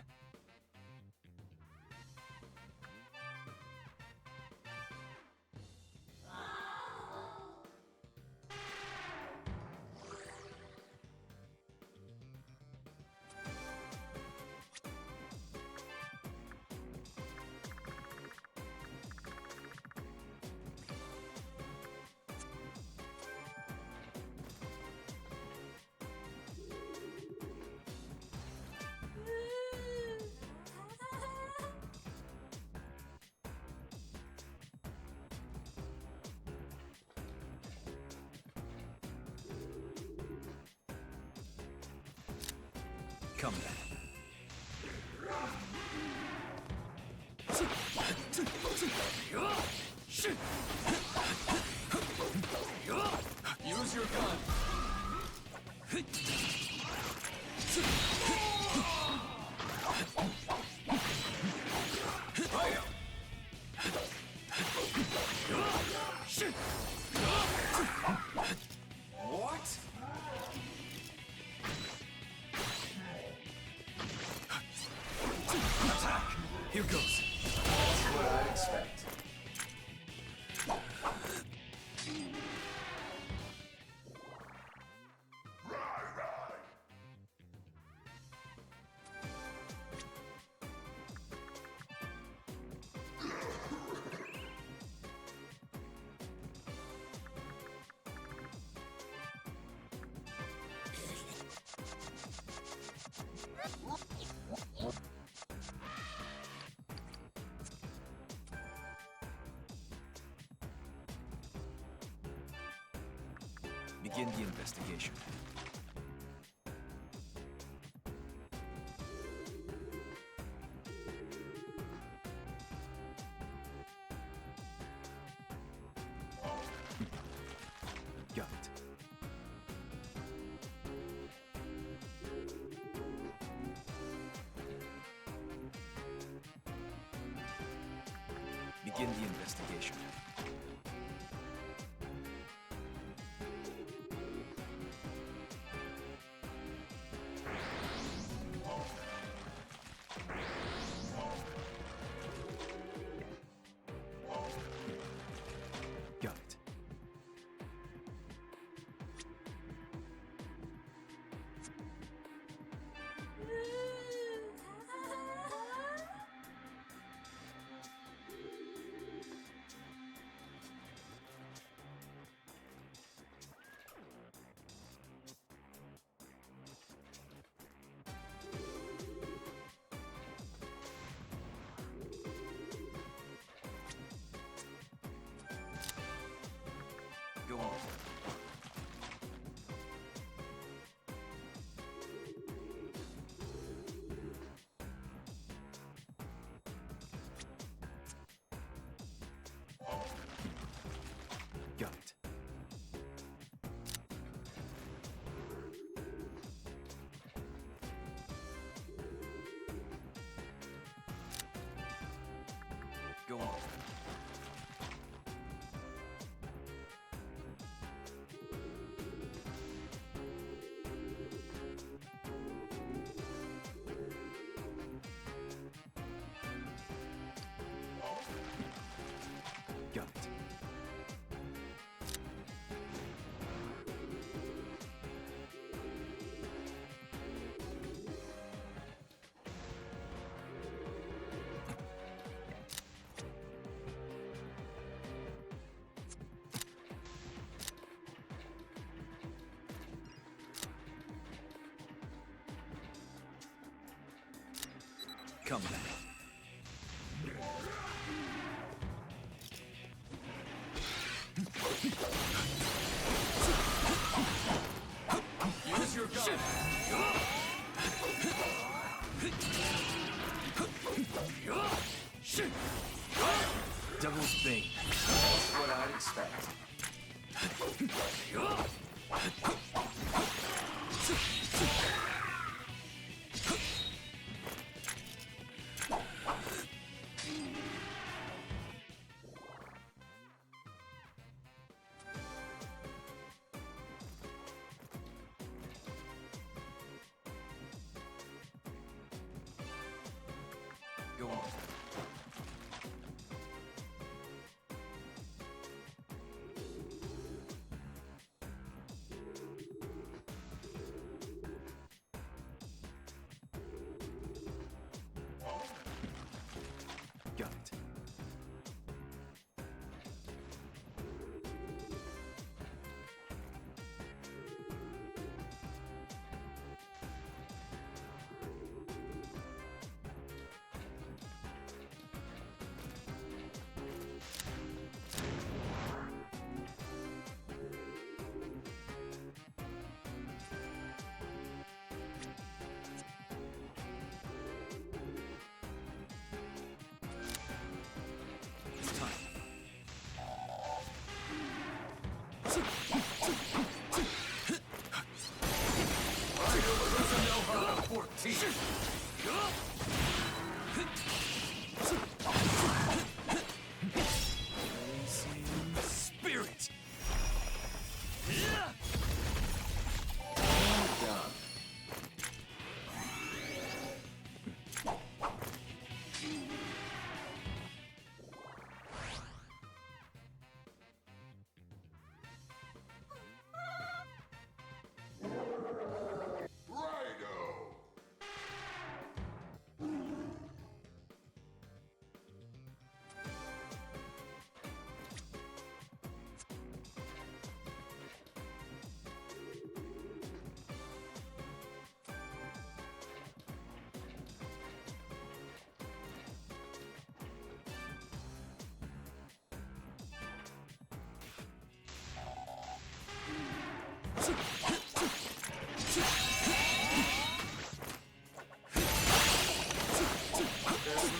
Come back. Use your gun. What? Attack! Here goes. That's what I'd expect. Begin the investigation. Got it. Begin the investigation. Got it. Go on. Got it. Go on. Got it. Come back. Use your gun. Devil's Bane. That's what I'd expect. Go on. Got it. There's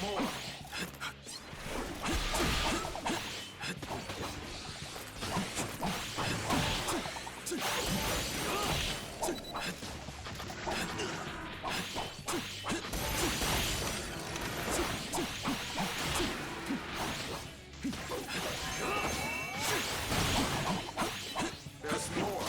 more. There's more.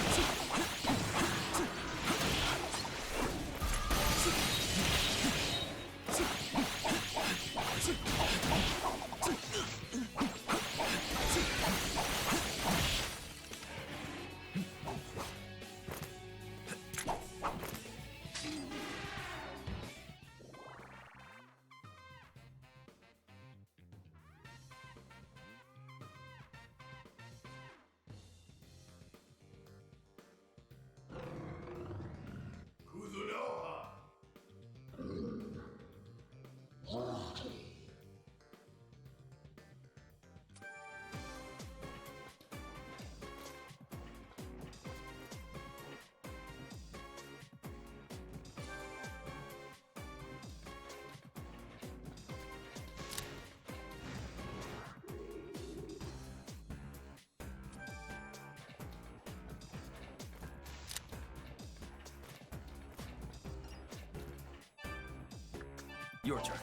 Your turn.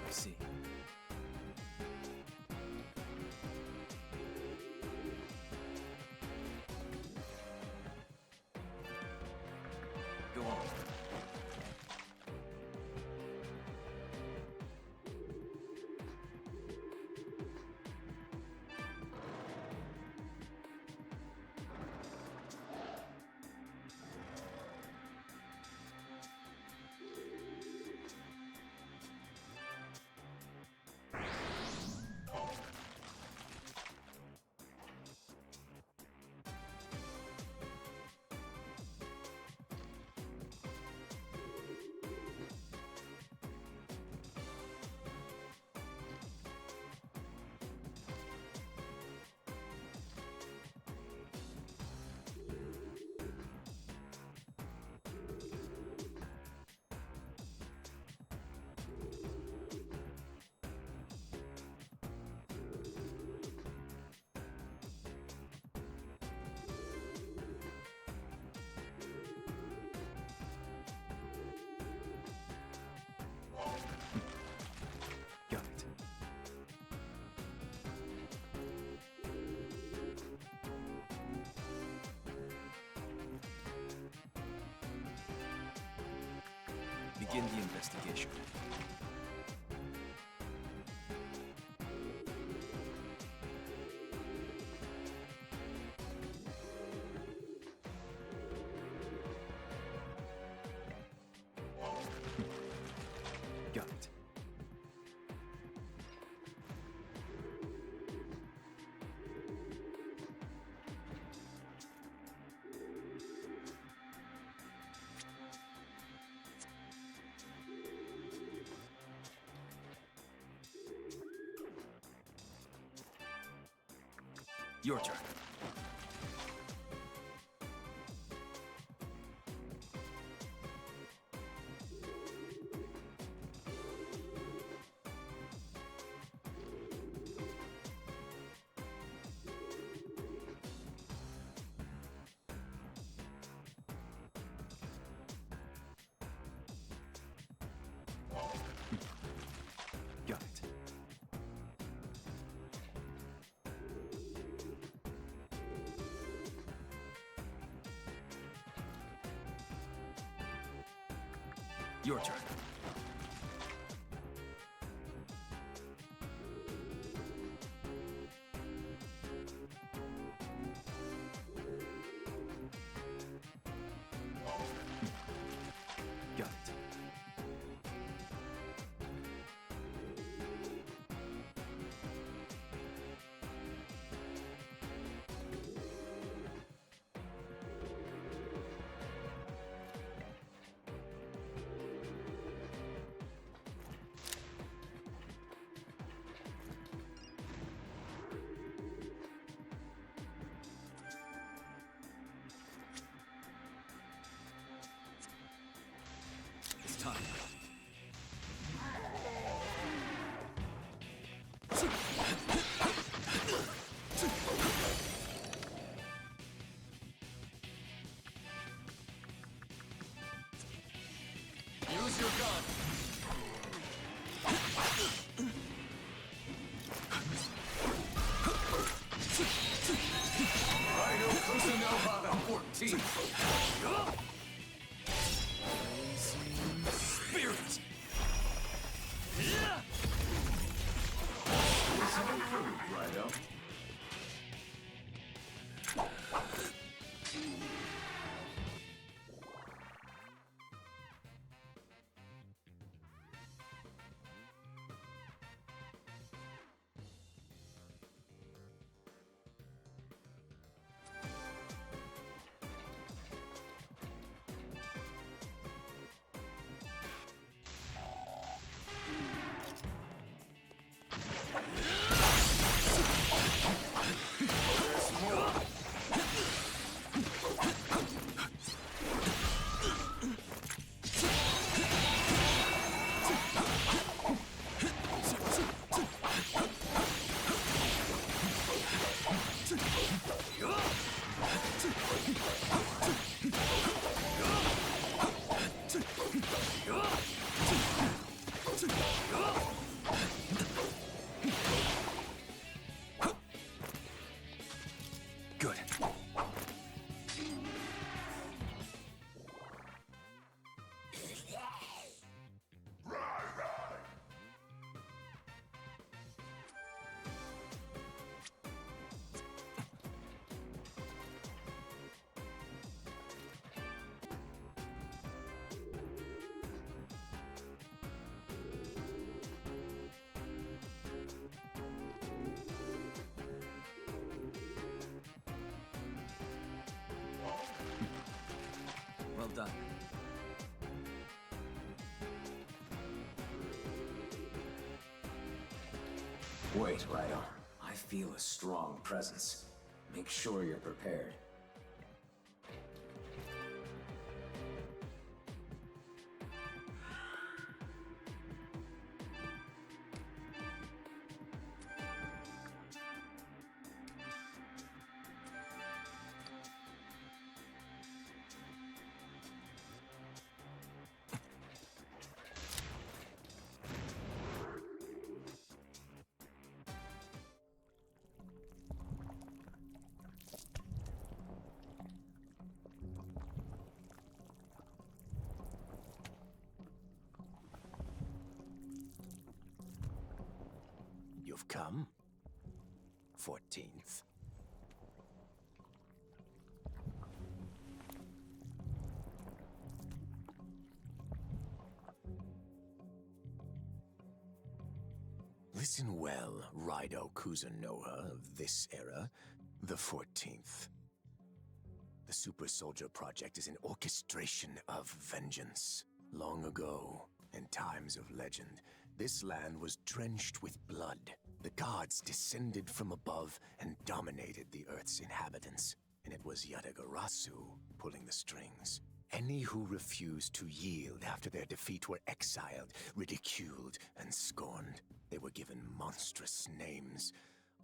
I see. Go on. Got it. Begin the investigation. Got it. Your turn. Got it. Your turn. Got it. Spirit! Raidou. Good. Well done. Wait, Raidou. I feel a strong presence. Make sure you're prepared. You've come. 14th. Listen well, Raidou Kuzunoha of this era, the 14th. The Super Soldier Project is an orchestration of vengeance. Long ago, in times of legend, this land was drenched with blood. The gods descended from above and dominated the Earth's inhabitants, and it was Yatagarasu pulling the strings. Any who refused to yield after their defeat were exiled, ridiculed, and scorned. They were given monstrous names.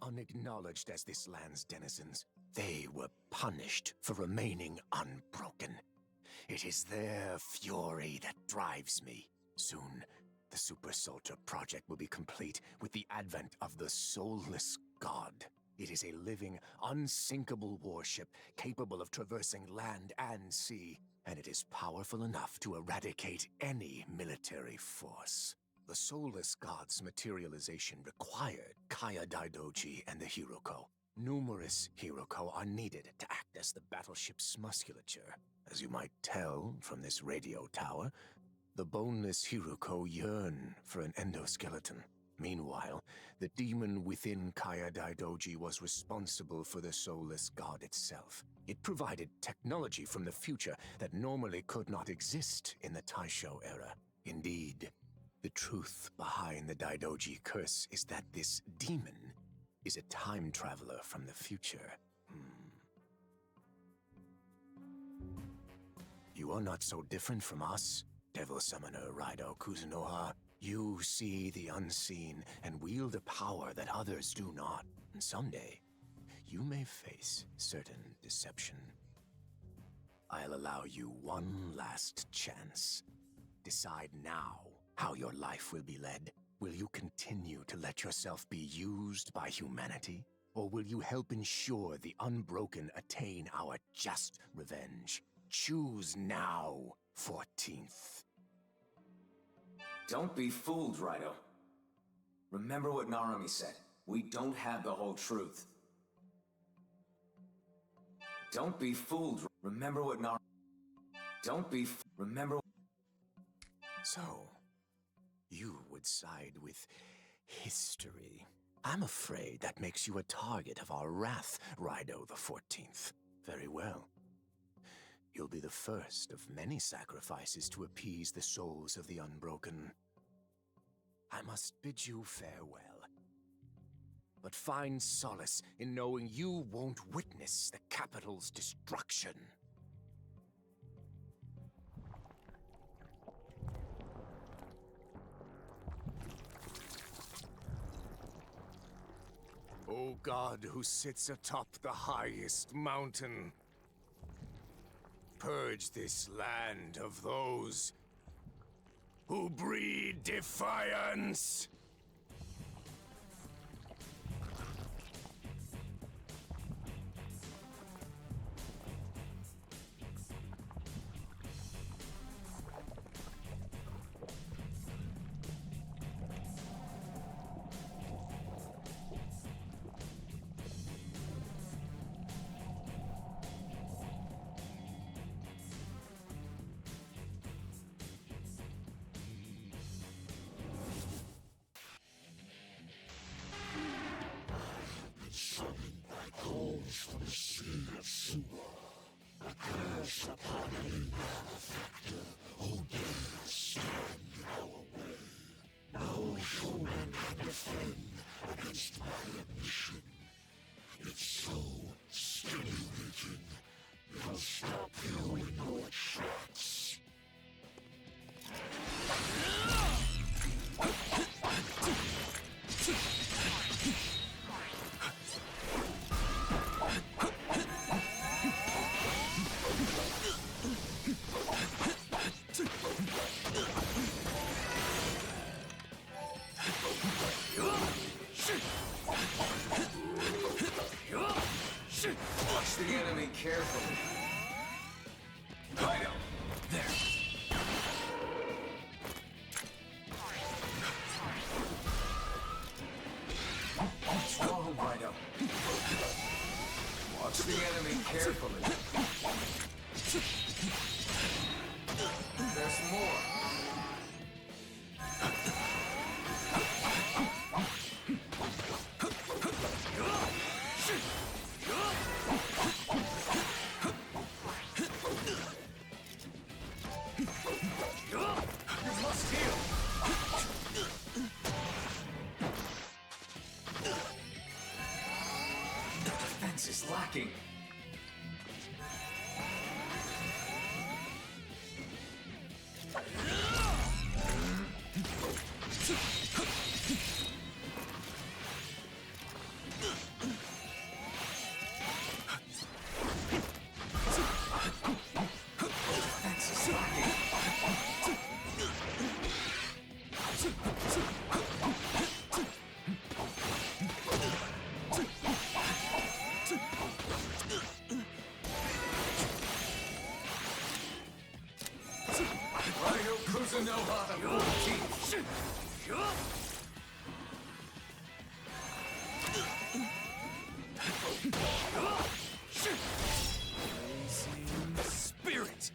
Unacknowledged as this land's denizens, they were punished for remaining unbroken. It is their fury that drives me. Soon, the Super Soldier Project will be complete with the advent of the Soulless God. It is a living, unsinkable warship capable of traversing land and sea, and it is powerful enough to eradicate any military force. The Soulless God's materialization required Kaya Daidoji and the Hiroko. Numerous Hiroko are needed to act as the battleship's musculature. As you might tell from this radio tower, the boneless Hiroko yearn for an endoskeleton. Meanwhile, the demon within Kaya Daidoji was responsible for the Soulless God itself. It provided technology from the future that normally could not exist in the Taisho era. Indeed, the truth behind the Daidoji curse is that this demon is a time traveler from the future. You are not so different from us, Devil Summoner Raidou Kuzunoha. You see the unseen and wield a power that others do not. And someday, you may face certain deception. I'll allow you one last chance. Decide now how your life will be led. Will you continue to let yourself be used by humanity? Or will you help ensure the Unbroken attain our just revenge? Choose now, 14th. Don't be fooled, Raidou. Remember what Narumi said. We don't have the whole truth. Don't be fooled. Remember what Narumi... Remember... So, you would side with history. I'm afraid that makes you a target of our wrath, Raidou the 14th. Very well. You'll be the first of many sacrifices to appease the souls of the Unbroken. I must bid you farewell. But find solace in knowing you won't witness the capital's destruction. O God who sits atop the highest mountain, purge this land of those who breed defiance! Summoned by calls from the sea of sewer. A curse upon any malefactor who dare stand in our way. No human can defend against my ambition. It's so stimulating. It'll stop you in your tracks. Watch the enemy carefully. Raidou, there. What's wrong, Raidou? Watch the enemy carefully. There's more. Is lacking. Spirit!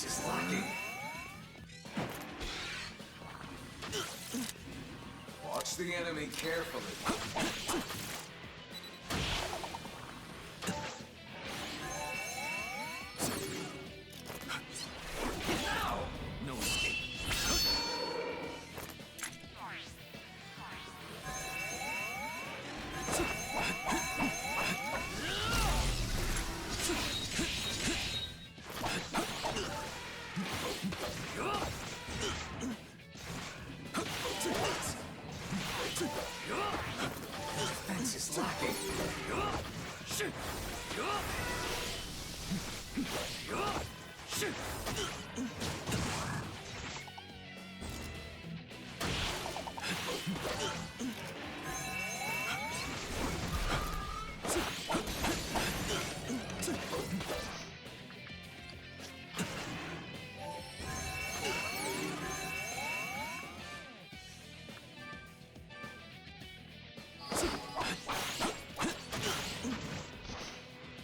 Defense is lacking. Watch the enemy carefully. No escape. Defense is lacking.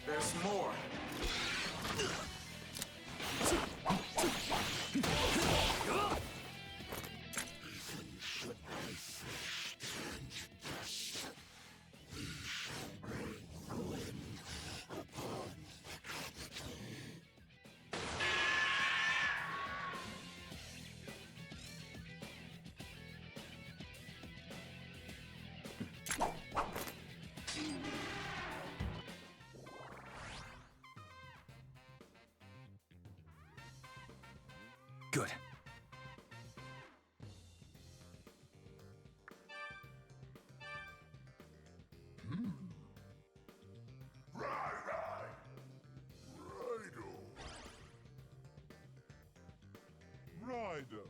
There's more. Good. Raidou.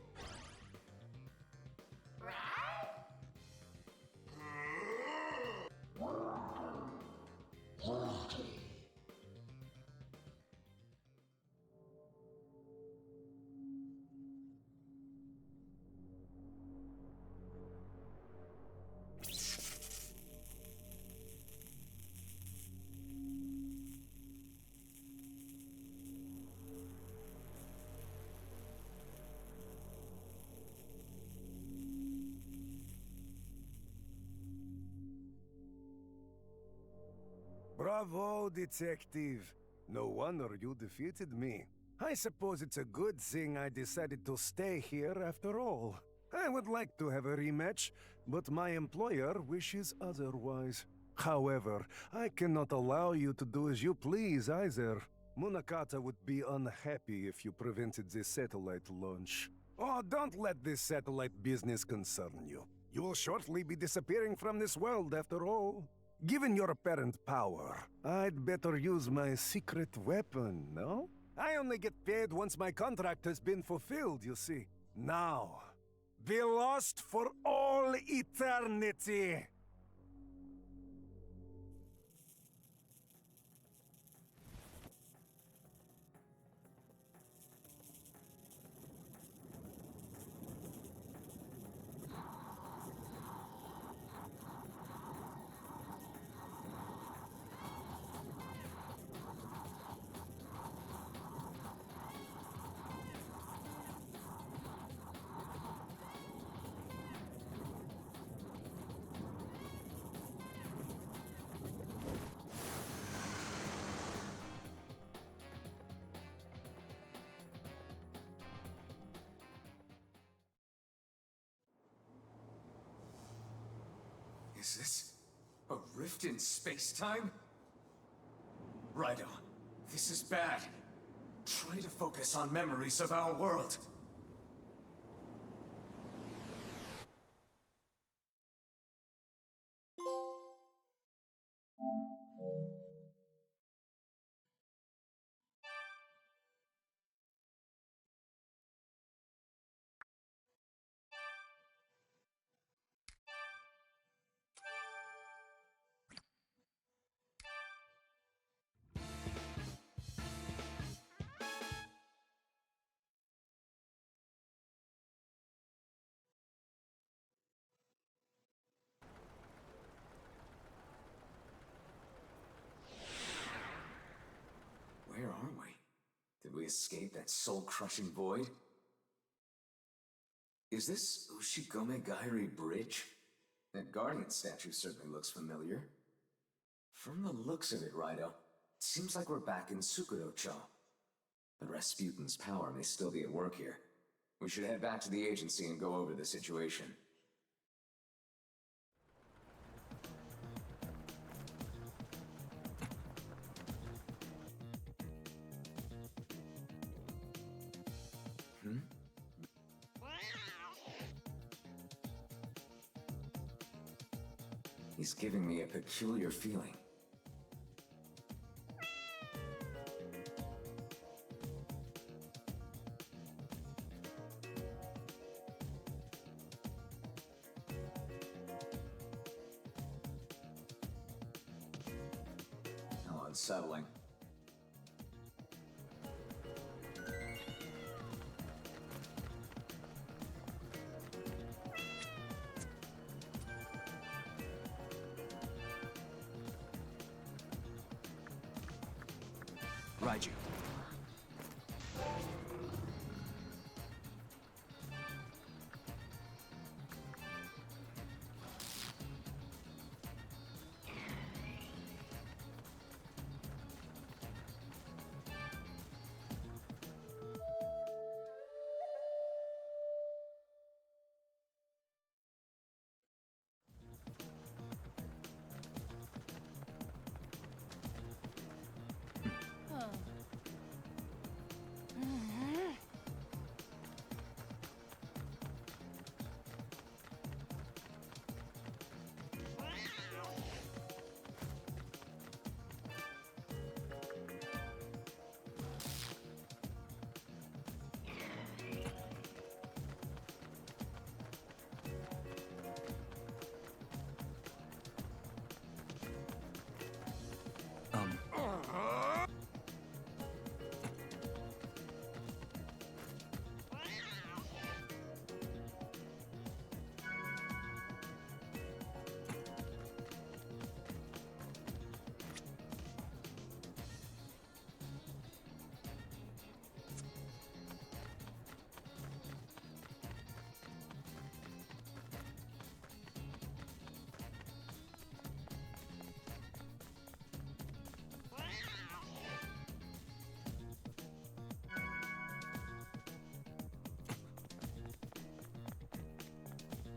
Bravo, detective. No wonder you defeated me. I suppose it's a good thing I decided to stay here after all. I would like to have a rematch, but my employer wishes otherwise. However, I cannot allow you to do as you please either. Munakata would be unhappy if you prevented the satellite launch. Oh, don't let this satellite business concern you. You will shortly be disappearing from this world after all. Given your apparent power, I'd better use my secret weapon, no? I only get paid once my contract has been fulfilled, you see. Now, be lost for all eternity! Is this a rift in space-time? Raidou, this is bad. Try to focus on memories of our world. escape that soul-crushing void? Is this Ushigome Gairi Bridge? That Guardian statue certainly looks familiar. From the looks of it, Raidou, it seems like we're back in Sukudo-cho. But Rasputin's power may still be at work here. We should head back to the agency and go over the situation. He's giving me a peculiar feeling. How unsettling. Raidou.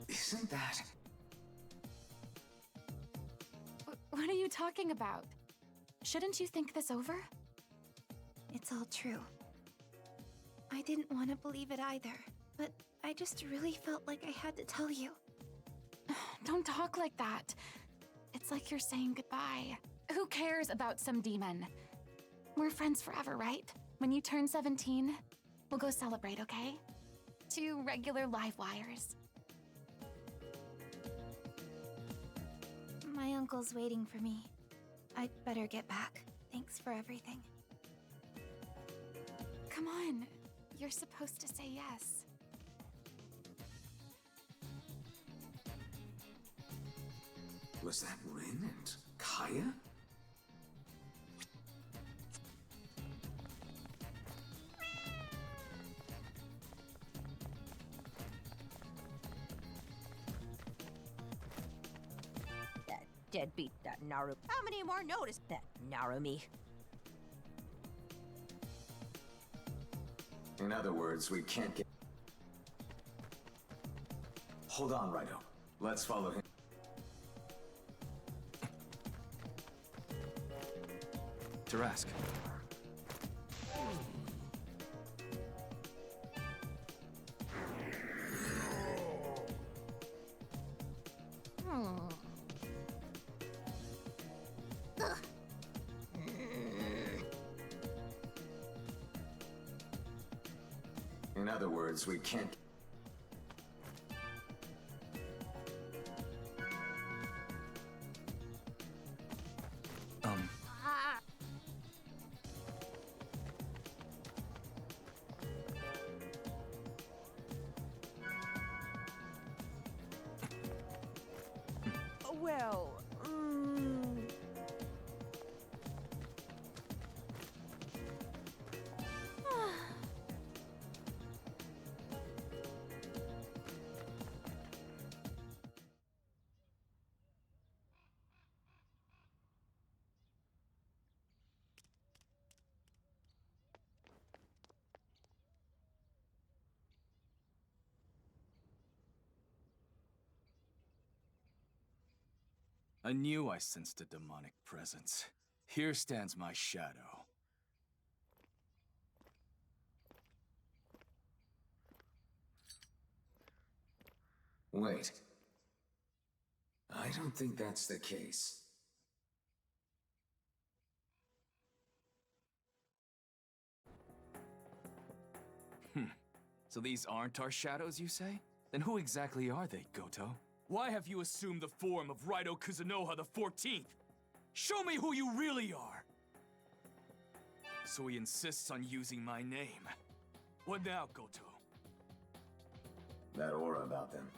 Isn't that... What are you talking about? Shouldn't you think this over? It's all true. I didn't want to believe it either, but I just really felt like I had to tell you. Don't talk like that. It's like you're saying goodbye. Who cares about some demon? We're friends forever, right? When you turn 17, we'll go celebrate, okay? 2 regular live wires. My uncle's waiting for me. I'd better get back. Thanks for everything. Come on. You're supposed to say yes. Was that Rin and Kaya? Deadbeat, that Naru. How many more noticed that Narumi? In other words, we can't get... Hold on, Raidou. Let's follow him. Tarask. In other words, we can't... Well, I knew I sensed a demonic presence. Here stands my shadow. Wait. I don't think that's the case. So these aren't our shadows, you say? Then who exactly are they, Goto? Why have you assumed the form of Raidou Kuzunoha the 14th? Show me who you really are! So he insists on using my name. What now, Goto? That aura about them.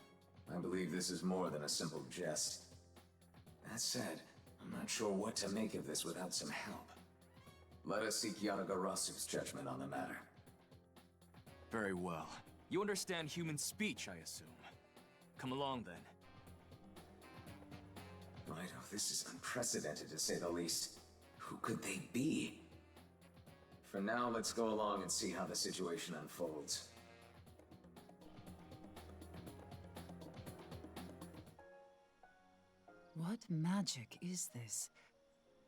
I believe this is more than a simple jest. That said, I'm not sure what to make of this without some help. Let us seek Yatagarasu's judgment on the matter. Very well. You understand human speech, I assume. Come along, then. Raidou, this is unprecedented to say the least. Who could they be? For now, let's go along and see how the situation unfolds. What magic is this?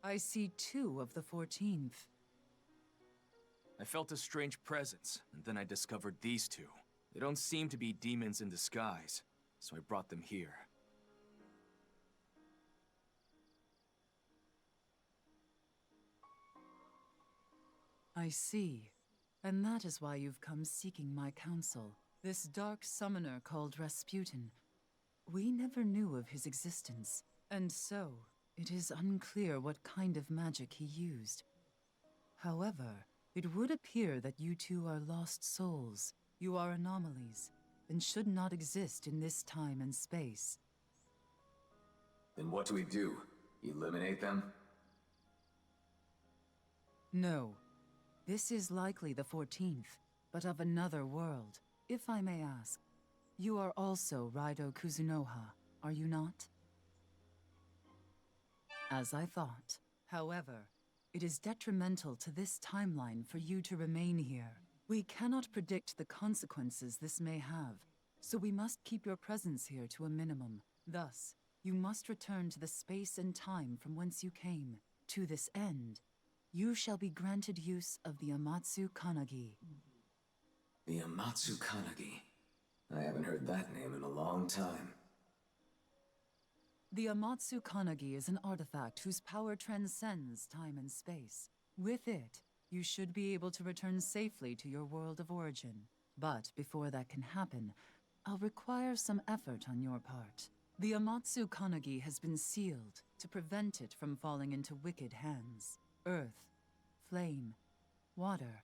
I see 2 of the 14th. I felt a strange presence, and then I discovered these 2. They don't seem to be demons in disguise, so I brought them here. I see. And that is why you've come seeking my counsel. This dark summoner called Rasputin. We never knew of his existence, and so, it is unclear what kind of magic he used. However, it would appear that you 2 are lost souls. You are anomalies, and should not exist in this time and space. Then what do we do? Eliminate them? No. This is likely the 14th, but of another world, if I may ask. You are also Raidou Kuzunoha, are you not? As I thought. However, it is detrimental to this timeline for you to remain here. We cannot predict the consequences this may have, so we must keep your presence here to a minimum. Thus, you must return to the space and time from whence you came. To this end, you shall be granted use of the Amatsu Kanagi. The Amatsu Kanagi. I haven't heard that name in a long time. The Amatsu Kanagi is an artifact whose power transcends time and space. With it, you should be able to return safely to your world of origin. But before that can happen, I'll require some effort on your part. The Amatsu Kanagi has been sealed to prevent it from falling into wicked hands. Earth, flame, water.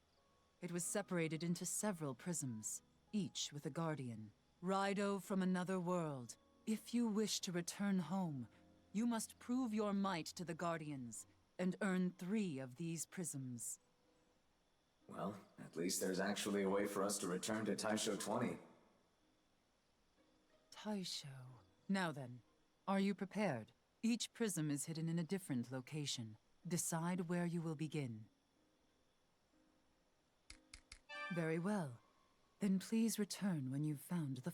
It was separated into several prisms, each with a guardian. Raidou from another world. If you wish to return home, you must prove your might to the Guardians, and earn 3 of these prisms. Well, at least there's actually a way for us to return to Taisho 20. Taisho. Now then, are you prepared? Each prism is hidden in a different location. Decide where you will begin. Very well. Then please return when you've found the...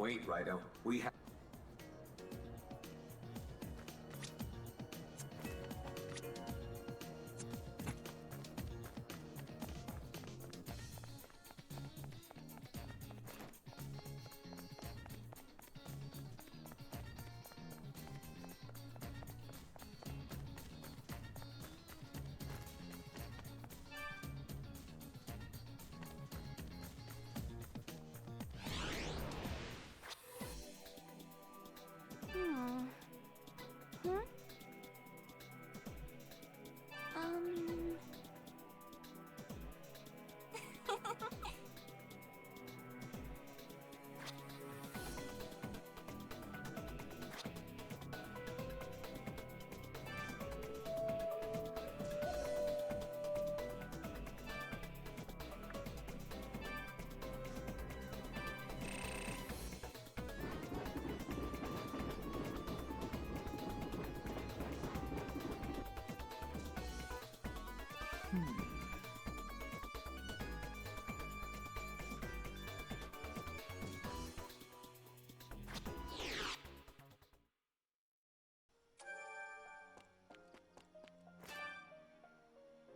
Wait, Raidou. We have...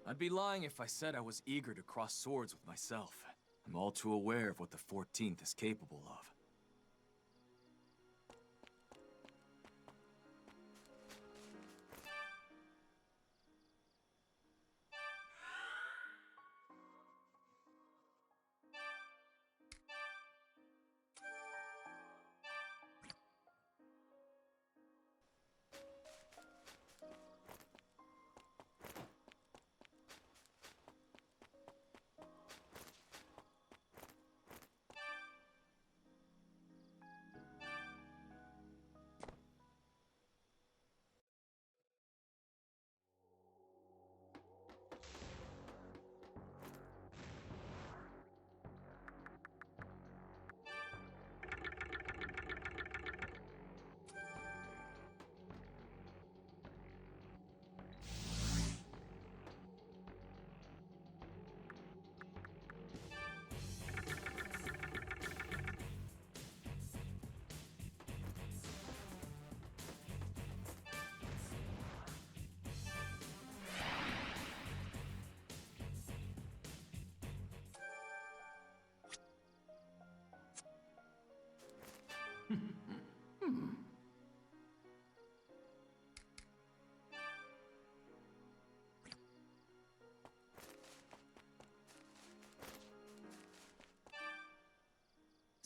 I'd be lying if I said I was eager to cross swords with myself. I'm all too aware of what the 14th is capable of.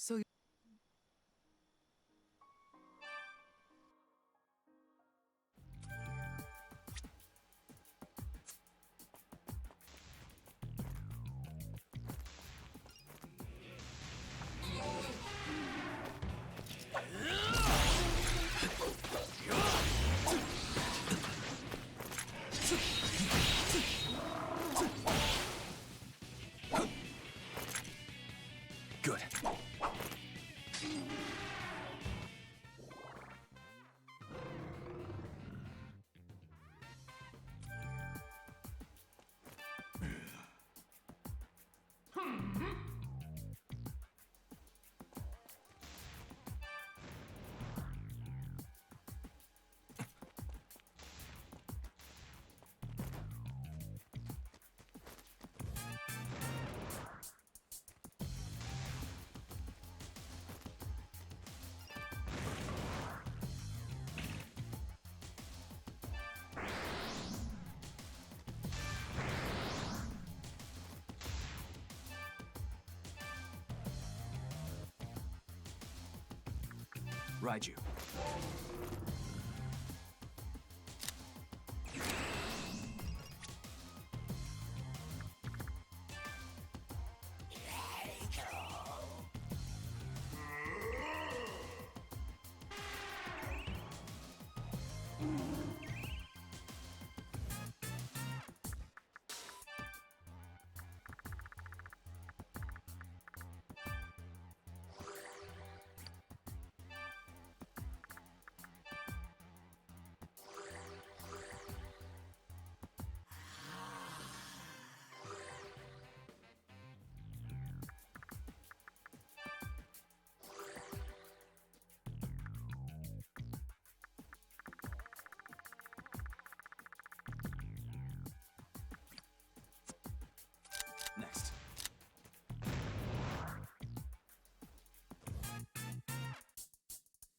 So Good. Raidou.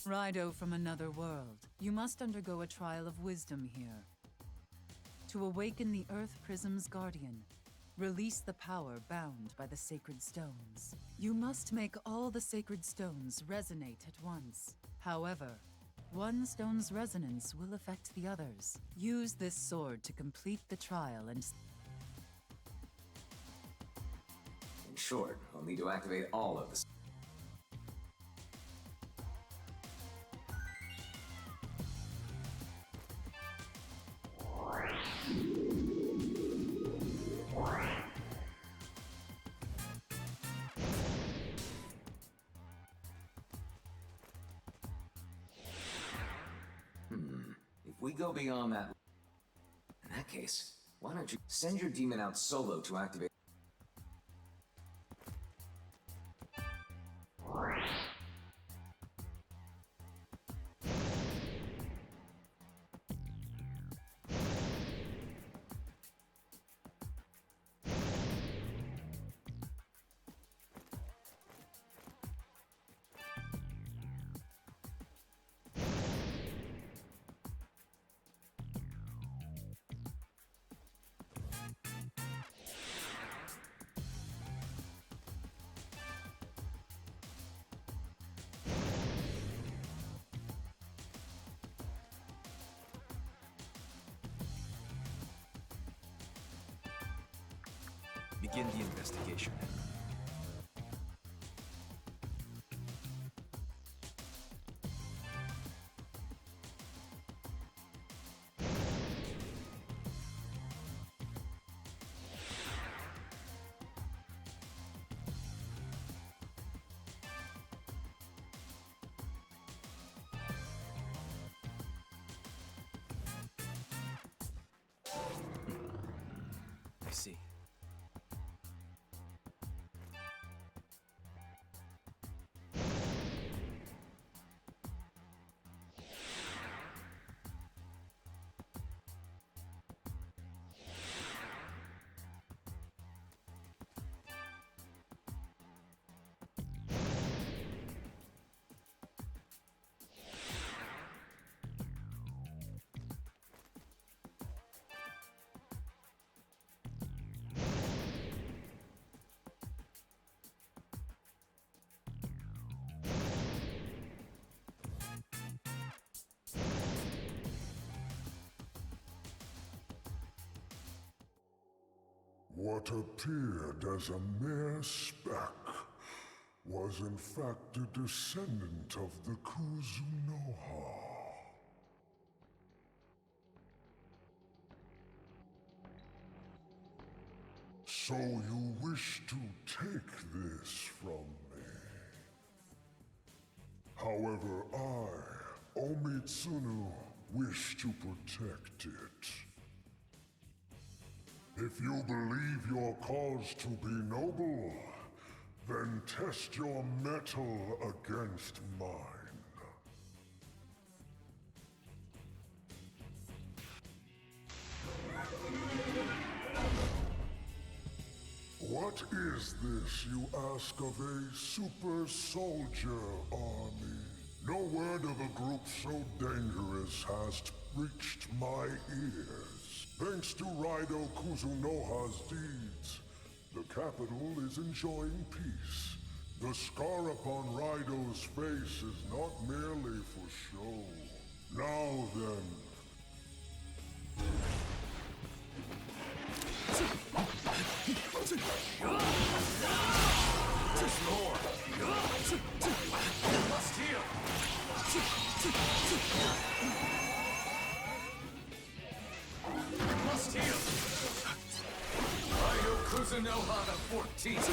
Raidou from another world, you must undergo a trial of wisdom here. To awaken the Earth Prism's guardian, release the power bound by the sacred stones. You must make all the sacred stones resonate at once. However, one stone's resonance will affect the others. Use this sword to complete the trial and... In short, I'll need to activate all of the... If we go beyond that... In that case, why don't you send your demon out solo to activate... Begin the investigation. I see. What appeared as a mere speck was in fact a descendant of the Kuzunoha. So you wish to take this from me. However, I, Omitsunu, wish to protect it. If you believe your cause to be noble, then test your mettle against mine. What is this you ask of a super soldier army? No word of a group so dangerous has reached my ears. Thanks to Raidou Kuzunoha's deeds, the capital is enjoying peace. The scar upon Raidou's face is not merely for show. Now then... Must heal! Raidou Kuzunoha the 14th!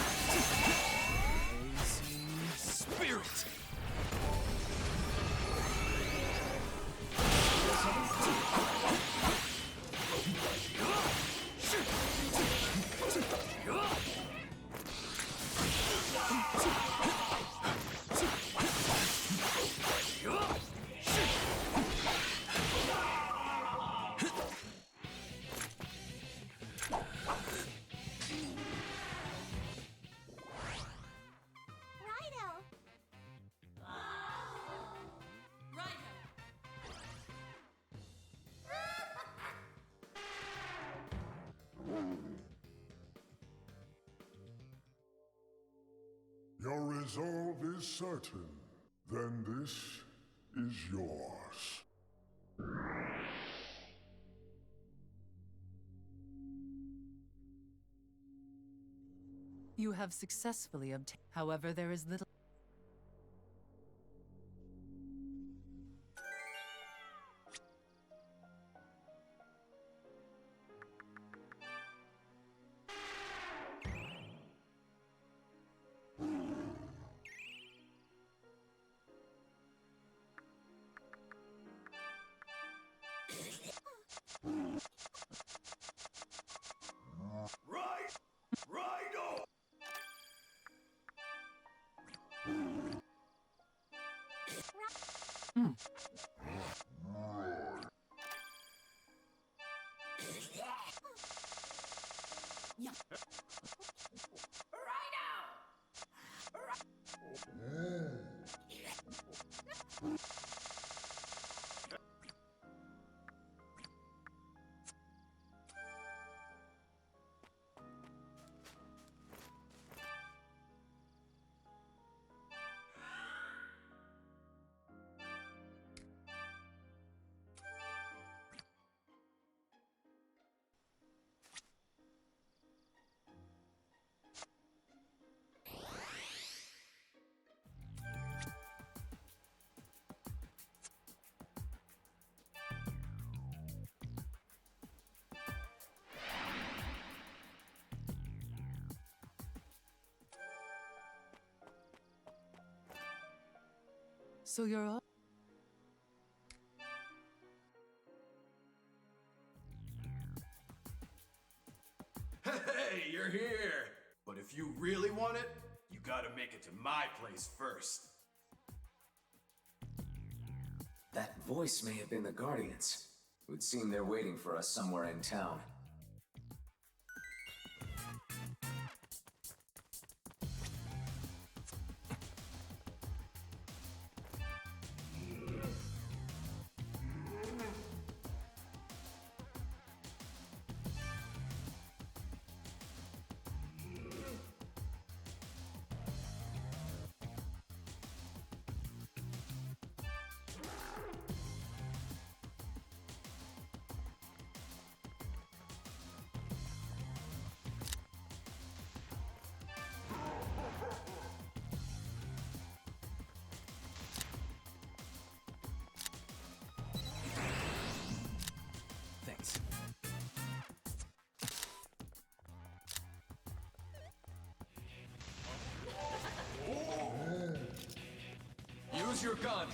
Blazing Spirit! resolve is certain, then this is yours. You have successfully obtained. However, there is little. Raidou! So you're all. Hey, you're here! But if you really want it, you gotta make it to my place first. That voice may have been the Guardians. It would seem they're waiting for us somewhere in town. Thanks. Use your gun!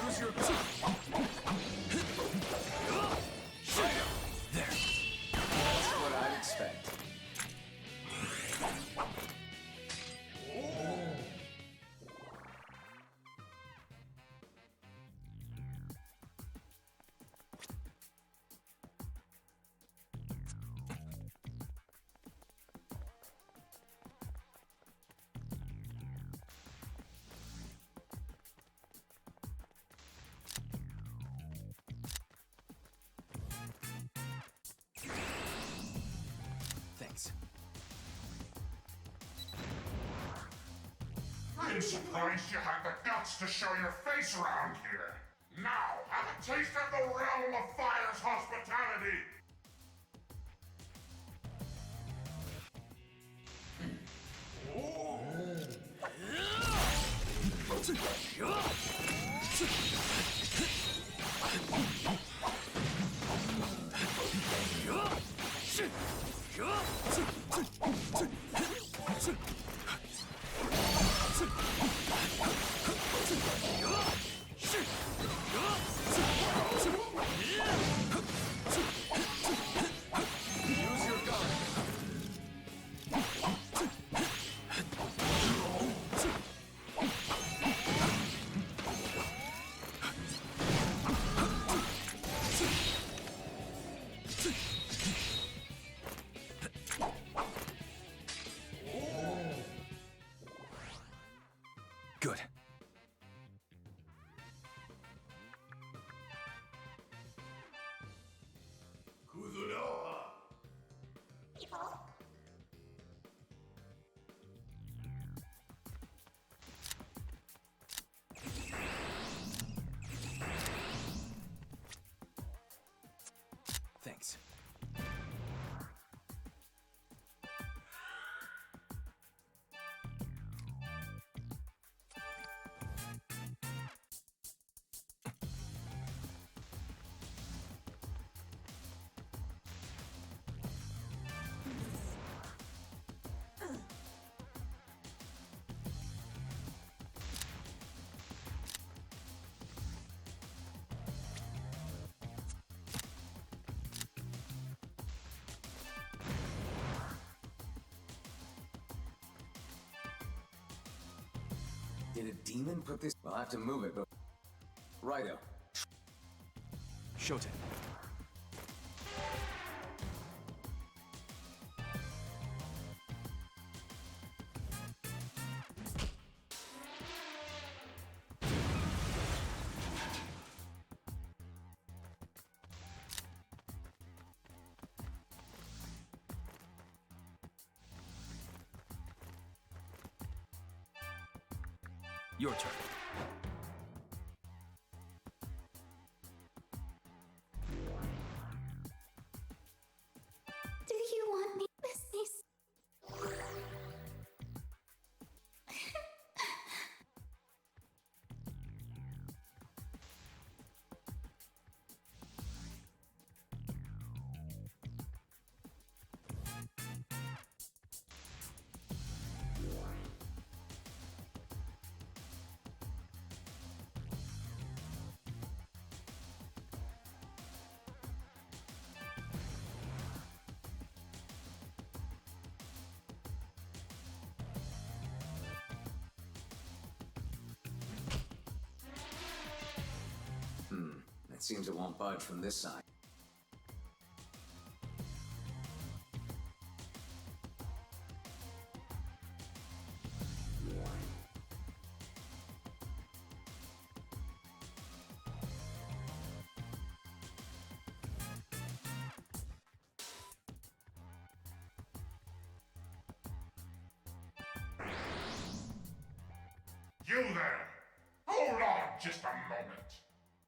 Use your gun! There. That's what I'd expect. Thanks. I'm surprised you had the guts to show your face around here. Now, have a taste of the realm of fire's hospitality. Yeah! Did a demon put this? I'll have to move it, but... Raidou. Showtime. Your turn. Do you want me business? It seems it won't budge from this side. You there! Hold on just a moment.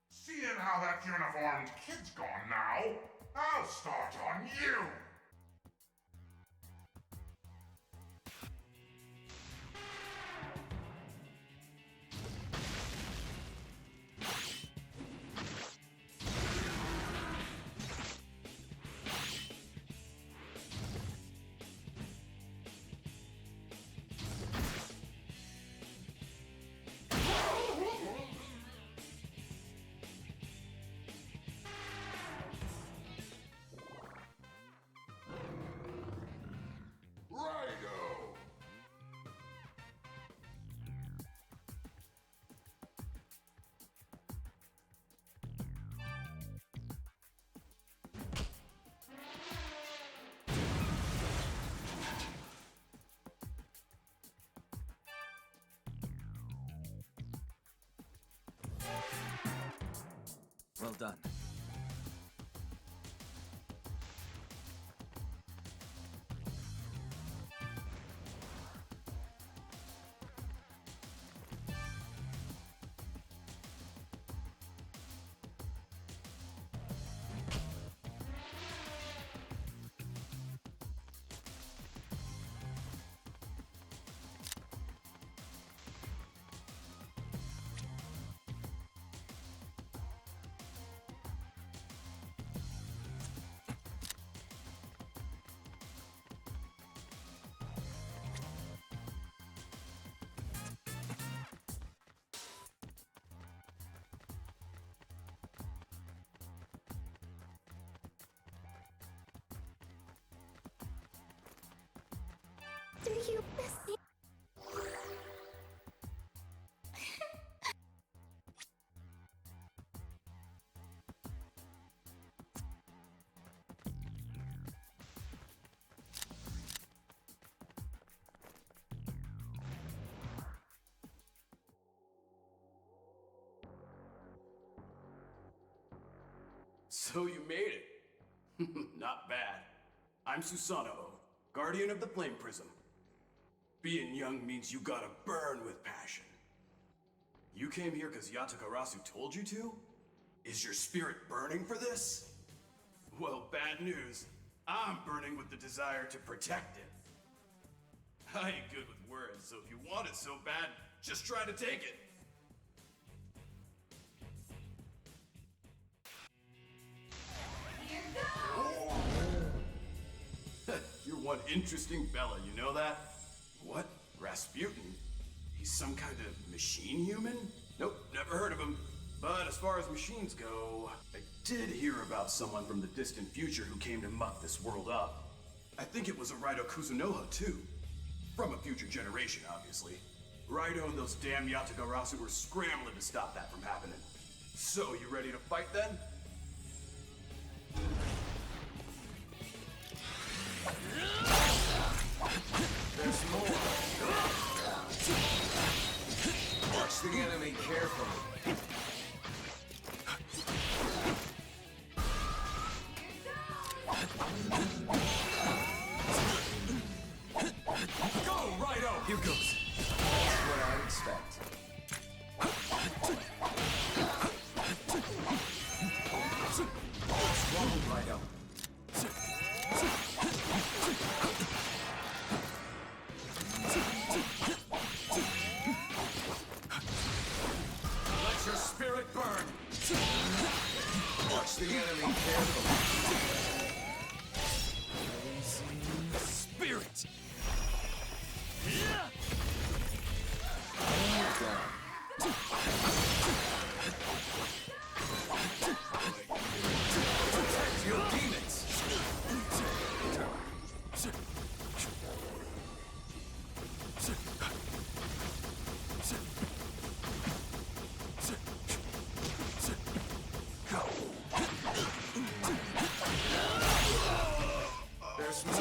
Seeing how that uniformed kid's gone now, I'll start on you! Well done. Do you miss me? So you made it. Not bad. I'm Susanoo, Guardian of the Flame Prism. Being young means you gotta burn with passion. You came here because Yatagarasu told you to? Is your spirit burning for this? Well, bad news. I'm burning with the desire to protect it. I ain't good with words, so if you want it so bad, just try to take it. You're one interesting fella, you know that? What? Rasputin? He's some kind of machine human? Nope, never heard of him. But as far as machines go, I did hear about someone from the distant future who came to muck this world up. I think it was a Raidou Kuzunoha, too. From a future generation, obviously. Raidou and those damn Yatagarasu were scrambling to stop that from happening. So, you ready to fight then? There's more. Watch the enemy carefully. Go, Raidou! Here goes. That's what I'd expect. What's wrong, Raidou? Let your spirit burn! Watch the enemy carefully. Spirit! Protect your demons! Go! There's more.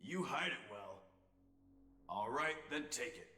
You hide it well. All right, then take it.